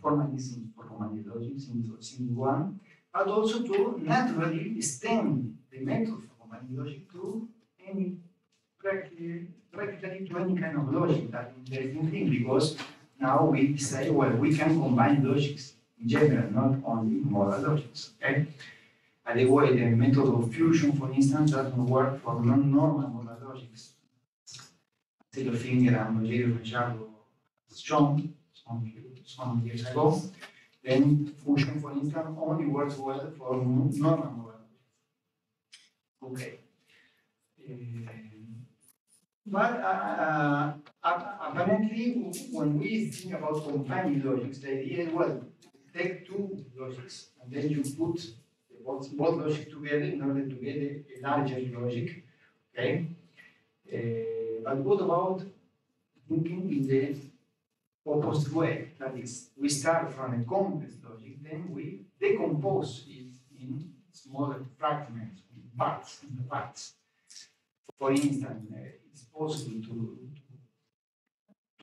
formalisms for command logics into one, but also to naturally extend the method for command logic to any practically to any kind of logic. That's an interesting thing, because now we say, well, we can combine logics in general, not only modal logics. Okay? And the way the method of fusion, for instance, doesn't work for non-normal modal logics. Finger and Rogerio Fajardo shown some years ago. Then fusion, for instance, only works well for normal modal logics. Okay. But apparently, when we think about combining logics, the idea is, well, take two logics and then you put both logic together in order to get a larger logic. Okay. But what about thinking in the opposite way? That is, we start from a complex logic, then we decompose it in smaller fragments, in parts. For instance, it's possible to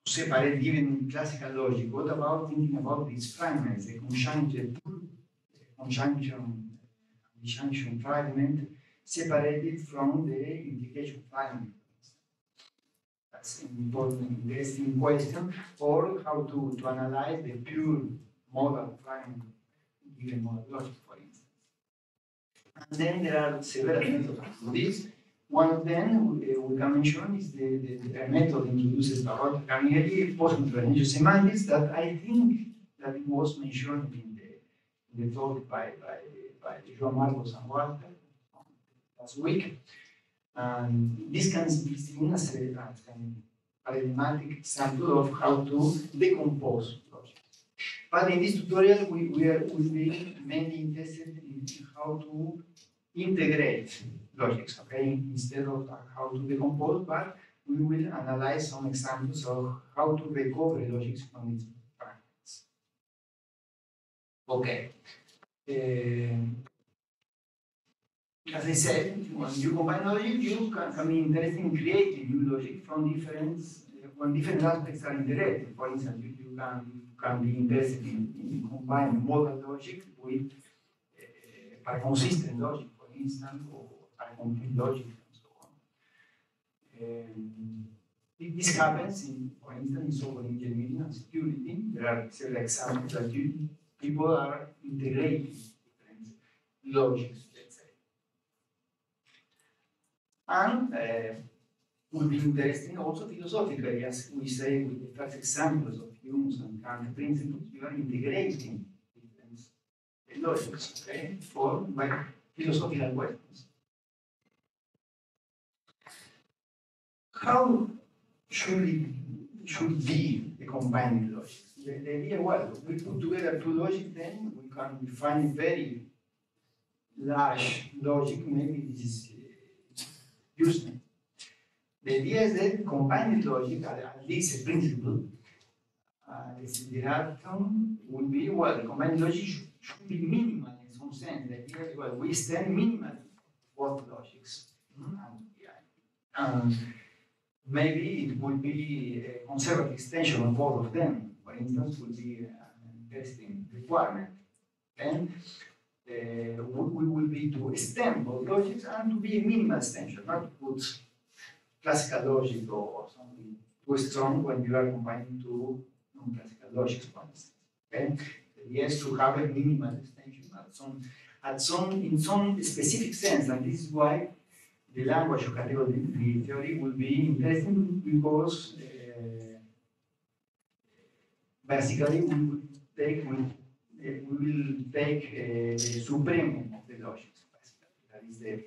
separate even classical logic. What about thinking about these fragments, the conjunction fragment separated from the implication fragment? That's an important, interesting question. Or how to analyze the pure modal fragment, given modal logic, for instance. And then there are several methods for this. One of them we can mention is the method introduced by Walter Carnegie, post-referential semantics, that I think that it was mentioned in the talk by João Marcos and Walter last week. And this can be seen as a paradigmatic example of how to decompose logic. But in this tutorial, we will be mainly interested in how to integrate logics, okay, instead of how to decompose, but we will analyze some examples of how to recover logics from its fragments. Okay. As I said, when you combine logic, you can be interested in creating new logic from different, when different aspects are integrated. For instance, you can be interested in combining modal logic with consistent logic, for instance, or complete logic, and so on. This happens, for instance, in software engineering and security. There are several examples that people are integrating different logics, let's say. And would be interesting also philosophically, as we say with the first examples of Hume's and Kant's principles, you are integrating different logics, okay, for philosophical questions. How should be the combining logic? The idea, well, we put together two logics, then we can define very large logic. Maybe this is useful. The idea is that combining logic, at least a principle, the outcome would be, well, the combined logic should be minimal in some sense. The idea is, well, we extend minimally both logics. And maybe it would be a conservative extension of both of them. For instance, would be an interesting requirement. And we will be to extend both logics and to be a minimal extension, not to put classical logic or something too strong when you are combining two non-classical logics, for instance. Okay? Yes, to have a minimal extension in some specific sense, and this is why the language of category theory will be interesting, because basically we will take the supremum of the logics. That is the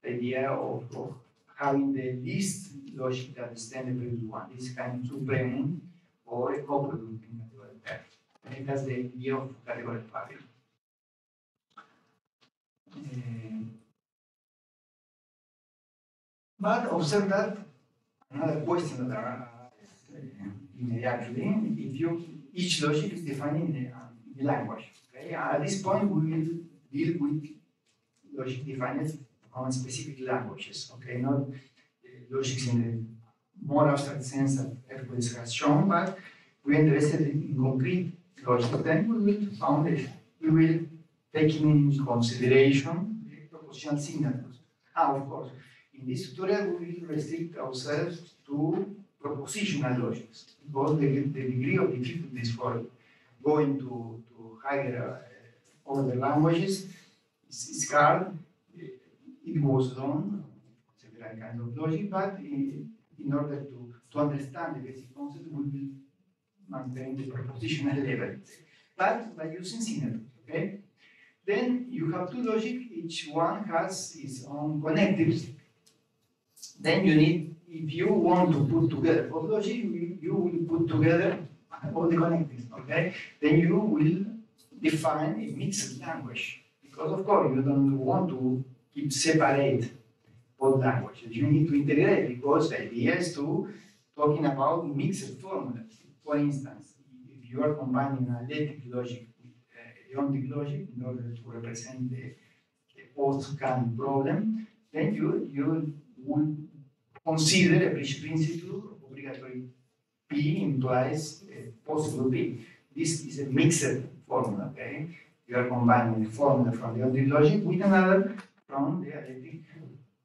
idea of having the least logic that extends the previous one. This kind of supremum or a coproduct in category theory. I think that's the idea of category theory. But observe that another question that immediately, if each logic is defined in the language. Okay? At this point, we will deal with logic defined on specific languages. Okay, not logics in the more abstract sense that everybody has shown, but we are interested in concrete logic. Then we will take in consideration the propositional signatures. Of course. In this tutorial, we will restrict ourselves to propositional logics, because the degree of difficulties for going to higher other languages is hard. It was done, several kinds of logic, but in order to understand the basic concept, we will maintain the propositional level, but by using signatures. Okay? Then you have two logic, each one has its own connectives. Then you need, if you want to put together both logic, you will put together all the connectives, okay? Then you will define a mixed language, because of course you don't want to keep separate both languages. You need to integrate, because the idea is to talking about mixed formulas. For instance, if you are combining analytic logic with Leontic logic in order to represent the post-Kant problem, then you would consider a principle of obligatory P implies a possible P. This is a mixed formula, okay? You are combining the formula from the Leontic logic with another from the analytic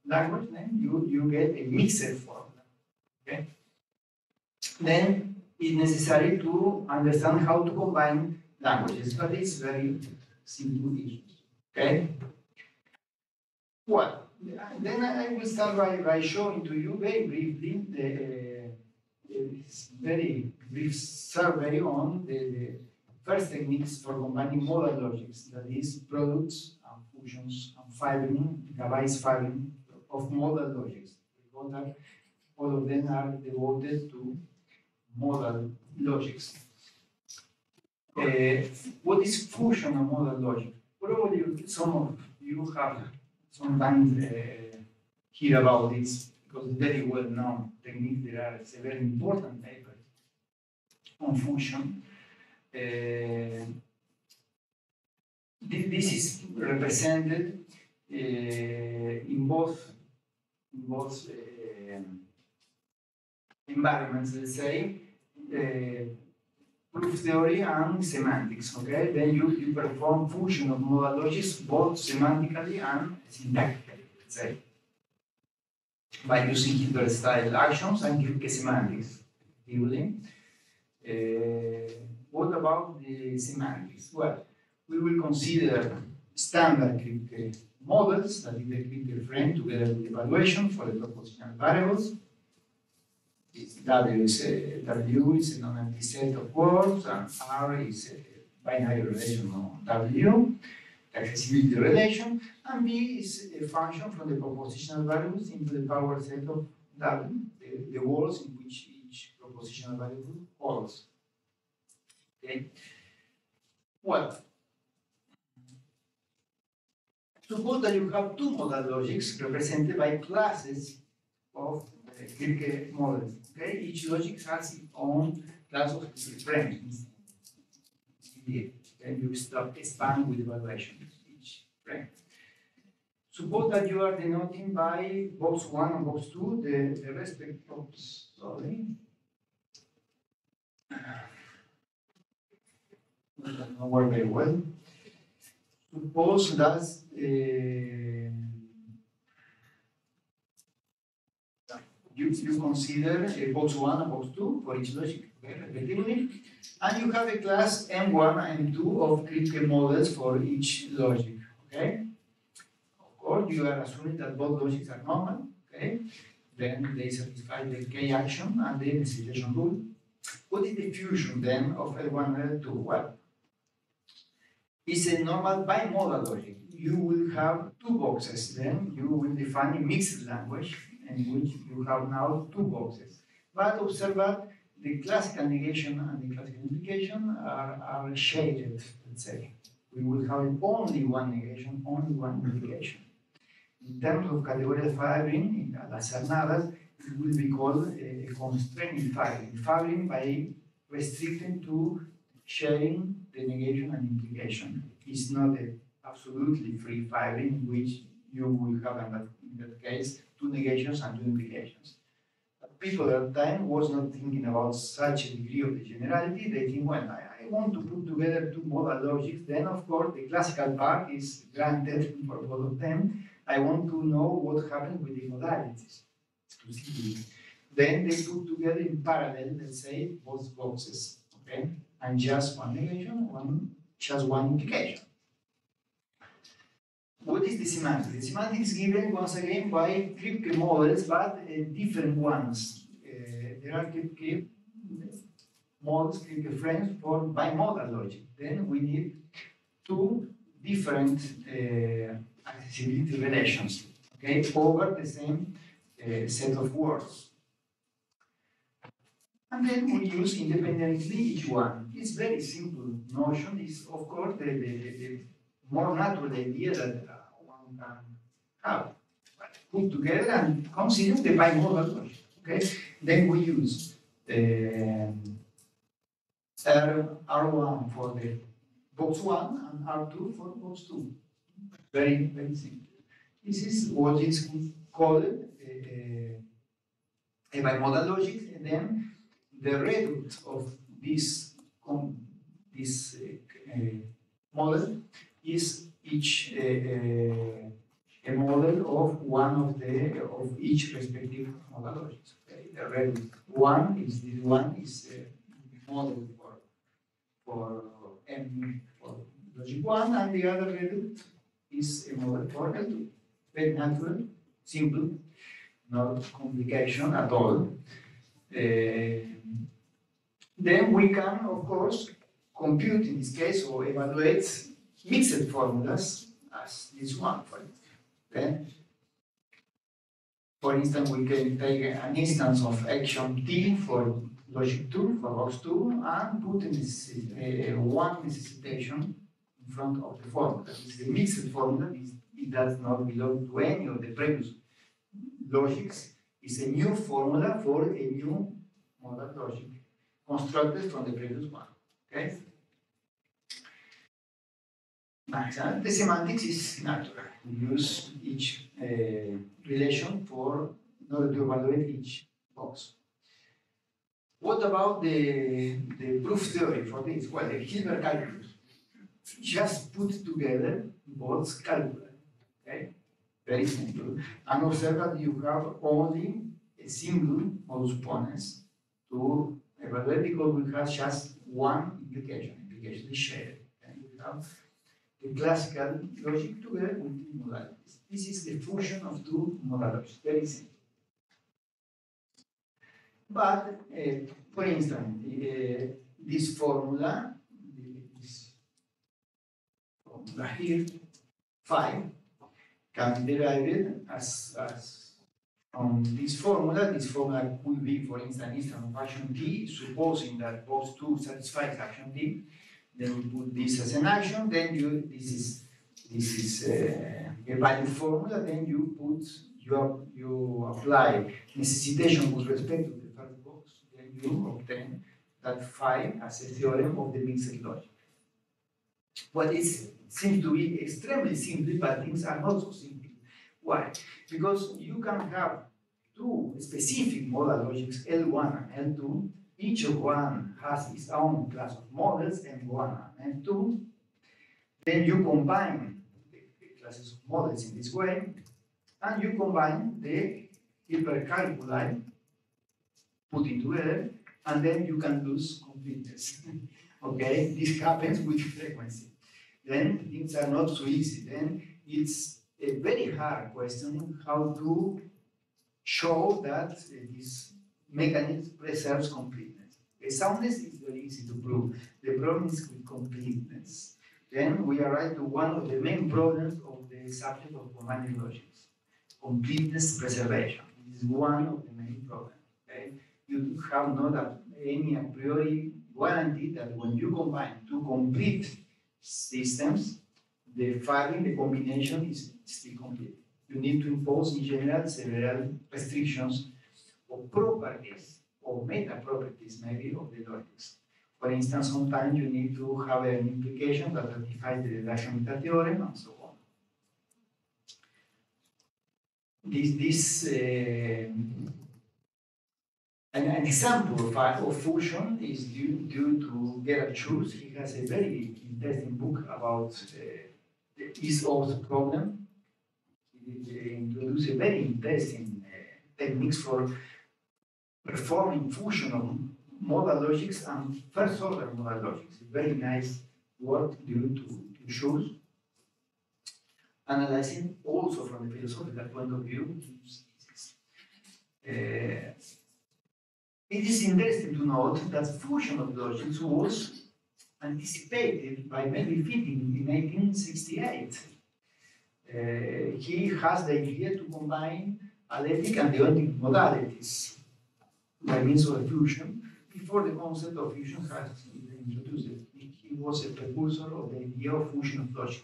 language, then you get a mixed formula, okay? Then it's necessary to understand how to combine languages, but it's very simple issue, okay? Well, then I will start by showing to you very briefly this very brief survey on the first techniques for combining modal logics, that is, products and functions and filing, Gabai's filing of modal logics. Recall that all of them are devoted to modal logics. What is function and modal logic? Probably some of you have sometimes hear about this, because it's very well known technique. There are several important papers on function. this is represented in both environments, let's say, proof theory and semantics. Okay, then you perform fusion of modal logics both semantically and syntactically, let's say, by using Hilbert-style actions and Kripke semantics. What about the semantics? Well, we will consider standard Kripke models, that is the Kripke frame together with evaluation for the propositional variables. W is a non-empty set of words, and R is a binary relation on W, the accessibility relation, and B is a function from the propositional values into the power set of W, the words in which each propositional variable holds. Okay. Well, suppose that you have two modal logics represented by classes of Kripke models. Okay, each logic has its own class of frames. Indeed, then you expand with evaluation each frame. Suppose that you are denoting by box 1 and box 2 the respective. Oops, sorry. It does not work very well. Suppose that you consider a box 1 and box 2 for each logic, okay, respectively, and you have a class M1 and M2 of Kripke models for each logic, okay? Of course, you are assuming that both logics are normal, okay? Then they satisfy the K action and the necessitation rule. What is the fusion then of L1 and L2? Well, it's a normal bimodal logic. You will have two boxes, then you will define a mixed language in which you have now two boxes. But observe that the classical negation and the classical implication are shaded, let's say. We will have only one negation, only one implication. In terms of categorical firing, in las cernadas, it will be called a constrained firing. Firing by restricting to sharing the negation and implication. It's not an absolutely free firing in which you will have, in that case, two negations and two implications. But people at the time was not thinking about such a degree of the generality. They think, well, I want to put together two modal logics. Then, of course, the classical part is granted for both of them. I want to know what happens with the modalities. Then they put together in parallel, let's say, both boxes, okay? And just one negation, just one implication. What is the semantics? The semantics is given once again by Kripke models, but different ones. There are Kripke models, Kripke frames for bimodal logic. Then we need two different accessibility relations, okay, over the same set of words. And then we use independently each one. It's very simple notion. It's of course the more natural idea that one can have. Put together and consider the bimodal logic. Okay? Then we use R1 for the box 1 and R2 for box 2. Very, very simple. This is what is called a bimodal logic, and then the reduct of this model is each a model of one of each respective modal logics. Okay? The reduct one is this one is a model for M for logic 1, and the other reduct is a model for L2. Very natural, simple, not complication at all. Then we can, of course, compute in this case or evaluate mixed formulas as this one. Then, for instance, we can take an instance of action T for logic 2, for box 2, and put in one necessitation in front of the formula. This is a mixed formula. It does not belong to any of the previous logics. It's a new formula for a new modal logic constructed from the previous one. Okay? nice. The semantics is natural. We use each relation in order to evaluate each box. What about the proof theory for this? Well, the Hilbert calculus. Just put together both calculi. Okay? Very simple. And observe that you have only a single modus ponens to evaluate because we have just one implication. Implication is shared. And we have the classical logic together with two modalities. This is the fusion of two modalities. Very simple. But, for instance, this formula here, phi, can be derived as from this formula. This formula could be, for instance, instance of action T, supposing that both two satisfy action T. Then we put this as an action. Then this is a value formula. Then you apply necessitation with respect to the first box. Then you obtain that phi as a theorem of the mixed logic. Well, it seems to be extremely simple, but things are not so simple. Why? Because you can have two specific modal logics, L1 and L2. Each of one has its own class of models, M1 and M2. Then you combine the classes of models in this way, and you combine the Hilbert calculi, putting together, and then you can lose completeness. Okay, this happens with frequency. Then things are not so easy. Then it's a very hard question how to show that this mechanism preserves completeness. Soundness is very easy to prove. The problem is with completeness. Then we arrive to one of the main problems of the subject of combining logics. Completeness preservation. This is one of the main problems. Okay? You have not any a priori guarantee that when you combine two complete systems, the filing, the combination is still complete. You need to impose in general several restrictions or properties or meta properties maybe of the logics. For instance, sometimes you need to have an implication that ratifies the deduction meta theorem and so on. An example of fusion is due to Gerhard Schulz. He has a very interesting book about the is-ought problem. He introduced a very interesting techniques for performing fusion of modal logics and first-order modal logics. Very nice work due to Schulz. Analyzing also from the philosophical point of view. It is interesting to note that fusion of logics was anticipated by Melville Fitting in 1868. He has the idea to combine alephic and deontic modalities by means of fusion before the concept of fusion has been introduced. He was a precursor of the idea of fusion of logic.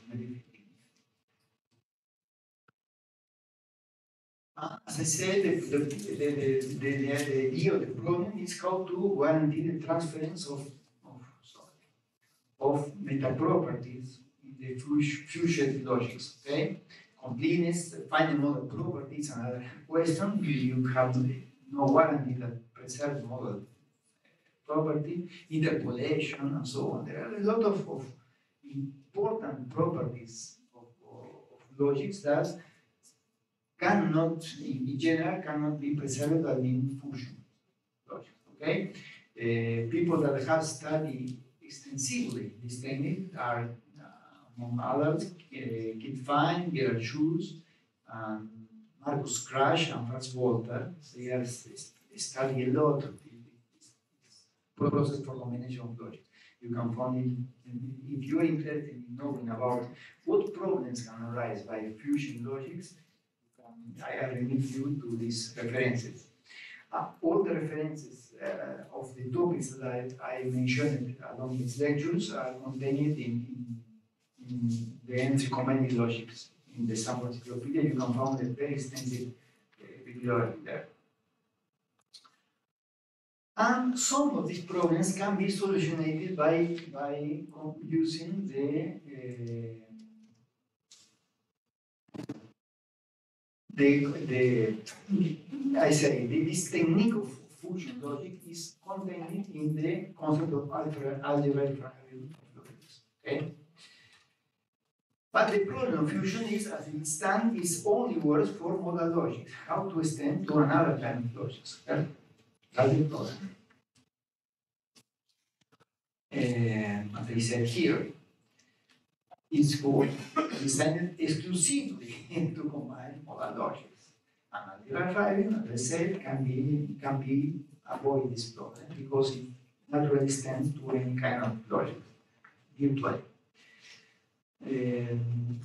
As I said, the idea of the problem is how to guarantee the transference of meta properties in the fusion logics. Okay, completeness, finding model properties, another question. You have no guarantee that preserves model property, interpolation, and so on. There are a lot of important properties of logics that cannot, in general, cannot be preserved in fusion logic. Okay, people that have studied extensively this technique are, among others, Kit Fine, Gerhard Schulz, Marcus Crash, and Franz Walter. They have studied a lot of this process for combination of logic. You can find it, if you are interested in knowing about what problems can arise by fusion logics, I remit you to these references. All the references of the topics that I mentioned along these lectures are contained in the entry commanded logics in the Stanford Encyclopedia. You can find a very extensive bibliography there. And some of these problems can be solutionated by using the this technique of fusion logic is contained in the concept of algebraic fractal logics. Okay? But the problem of fusion is, as it stands, is only works for modal logic. How to extend to another kind of logics? Okay? That's the problem. As I said here, it's designed exclusively to combine modal logics. And algebra driving, as I said, can be avoid this problem because it naturally extends to any kind of logic virtually.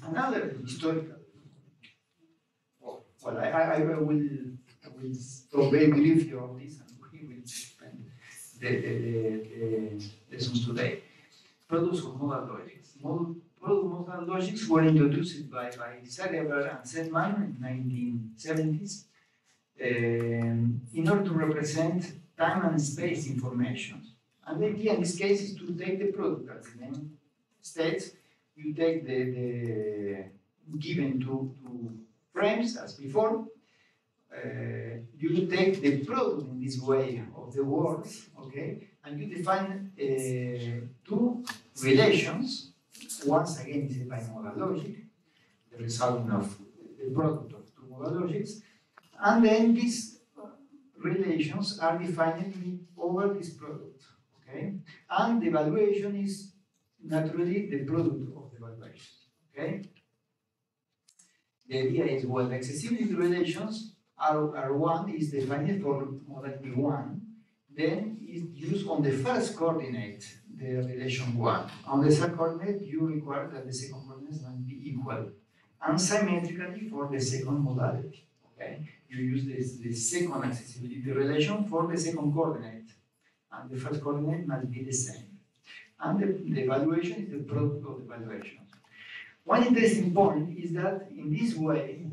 Another historical, well, I will talk very briefly on this, and we will spend the lessons today. Products of modal logics. Modal logics were introduced by Segever and Sedman in 1970s in order to represent time and space information. And the idea in this case is to take the product, as the name states. You take the given two frames as before. You take the product in this way of the words, okay, and you define two relations. Once again, is a bimodal logic, the result of the product of two modal logics, and then these relations are defined over this product, okay, and the evaluation is naturally the product of the evaluation, okay. The idea is, well, the accessibility relations R1 is defined for modality 1, then is used on the first coordinate, the relation 1. On the second coordinate, you require that the second coordinates must be equal. And symmetrically for the second modality, okay. You use the second accessibility relation for the second coordinate, and the first coordinate must be the same. And the evaluation is the product of the evaluations. One interesting point is that in this way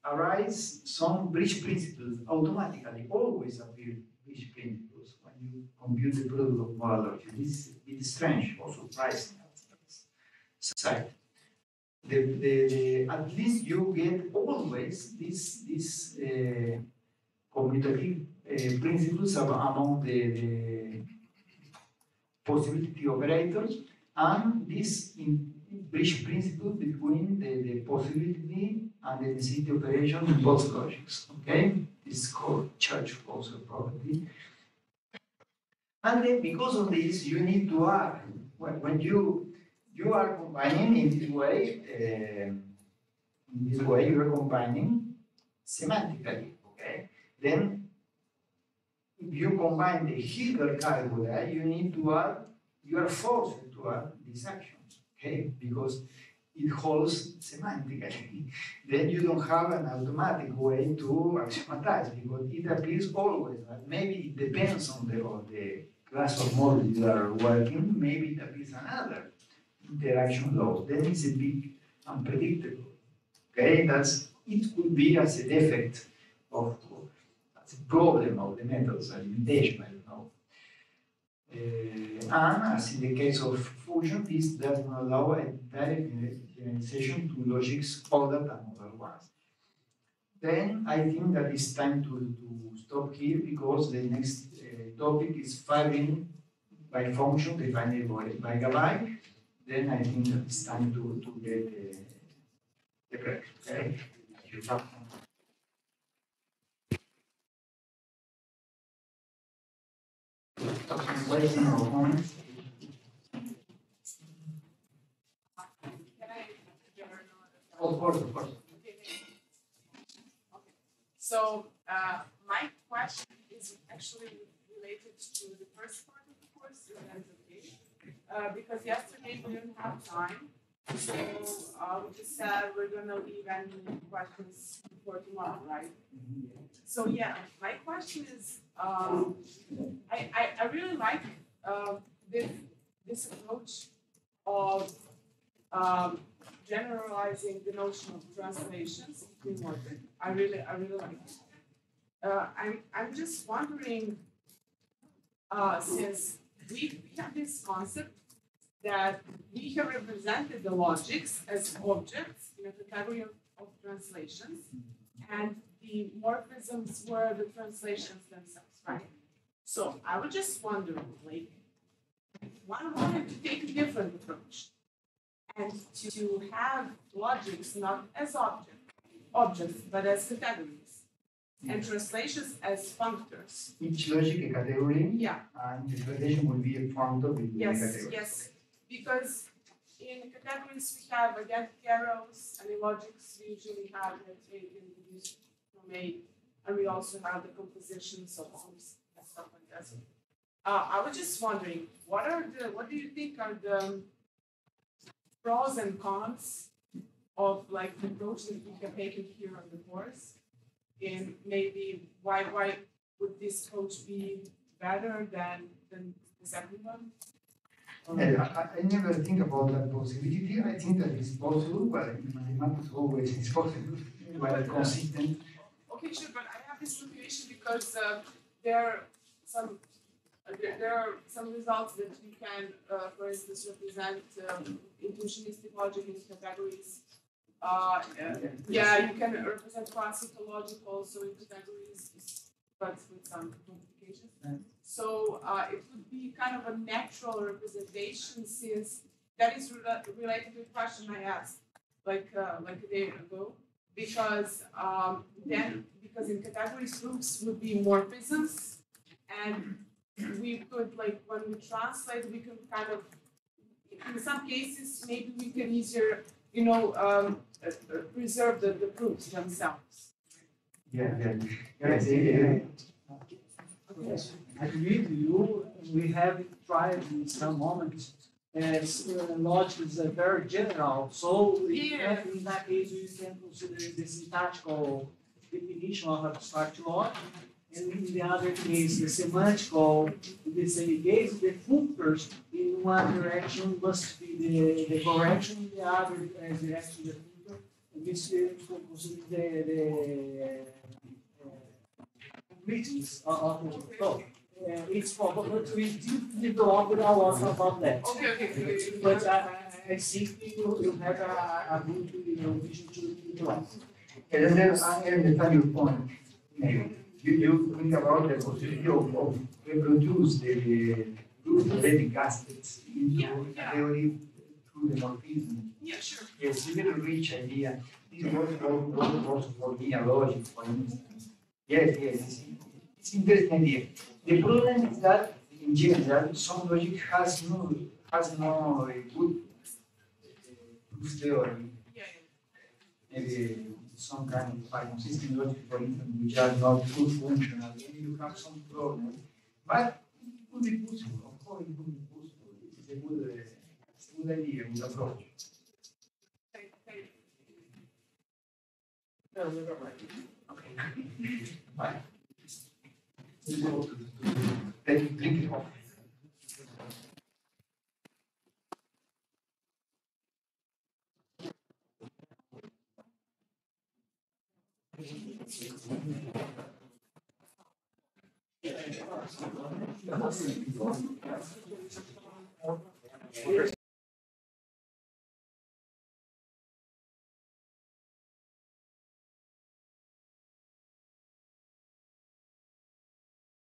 arise some bridge principles automatically, always appear bridge principles when you compute the product of modal logic. This is a bit strange or surprising side. At least you get always these commutative principles among the possibility operators and this bridge principle between the possibility and the necessity operation in both logics. Okay, this is called Church-Clauser property. And then because of this, you need to add when you are combining in this way. You are combining semantically. Okay, then if you combine the Hilbert calculi, you need to add. You are forced to add these actions. Okay, because it holds semantically. Then you don't have an automatic way to axiomatize because it appears always. Maybe it depends on the class of models you are working. Maybe it appears another interaction law. Then it's a bit unpredictable. Okay, it could be as a defect of as a problem of the methods, a limitation. I don't know. And as in the case of fusion, this does not allow a direct generalization to logics other than modal ones. Then I think that it's time to stop here because the next topic is firing by function defined by Gabay. Then I think that it's time to get the break. Okay? Waiting or on. Of course. So my question is actually related to the first part of the course, if that's okay. Because yesterday we didn't have time, so we just said we're going to leave any questions for tomorrow, right? So yeah, my question is, I really like this approach of generalizing the notion of translations in logic. I really like it. I'm just wondering, since we have this concept that we have represented the logics as objects in a category of translations, and the morphisms were the translations themselves, right? So I was just wondering, like, one wanted to take a different approach and to have logics not as objects, but as categories, and translations as functors. Each logic a category, Yeah. and interpretation will be a functor with the Yes, category. yes, because in categories we have identity arrows, and in logics we usually have, let's say, introduced from A, and we also have the compositions of sums and stuff like that. I was just wondering, what do you think are the pros and cons of like the approach that we have taken here on the course? And maybe why would this approach be better than the second one? I never think about that possibility. I think that it's possible, but in mathematics always it's possible, but consistent. Okay, sure, but I have this motivation because there are some results that you can, for instance, represent intuitionistic logic in categories. Yeah, you can represent classical logic also in categories, but with some complications. So it would be kind of a natural representation, since that is related to the question I asked like a day ago. Because because in categories proofs would be morphisms, and we could, like, when we translate, we can kind of, in some cases, maybe we can easier, preserve the proofs themselves. Yes, I agree with you. We have tried in some moments as logic is very general. So in that case, you can consider the syntactical definition of abstract logic. And in the other case, the semantical, in the same case, the functors in one direction must be the correction, in the other direction the functor. And this is consider the completeness of the thought. It's probably we did develop a lot about that. Okay. But I think you have a good vision to develop. And then I understand your point. You think about the possibility of reproduce the already casted into a category through the morphism. Yeah, sure. Yes, you get a rich idea. This was also for linear logic, for instance. Yes, it's interesting idea. The problem is that in general, some logic has no good proof theory. Maybe some kind of consistent logic, for instance, which are not full functional. Maybe you have some problem, but it could be possible. Of course, it could be possible. It's a good idea, good approach. Okay. Bye. Drink it off.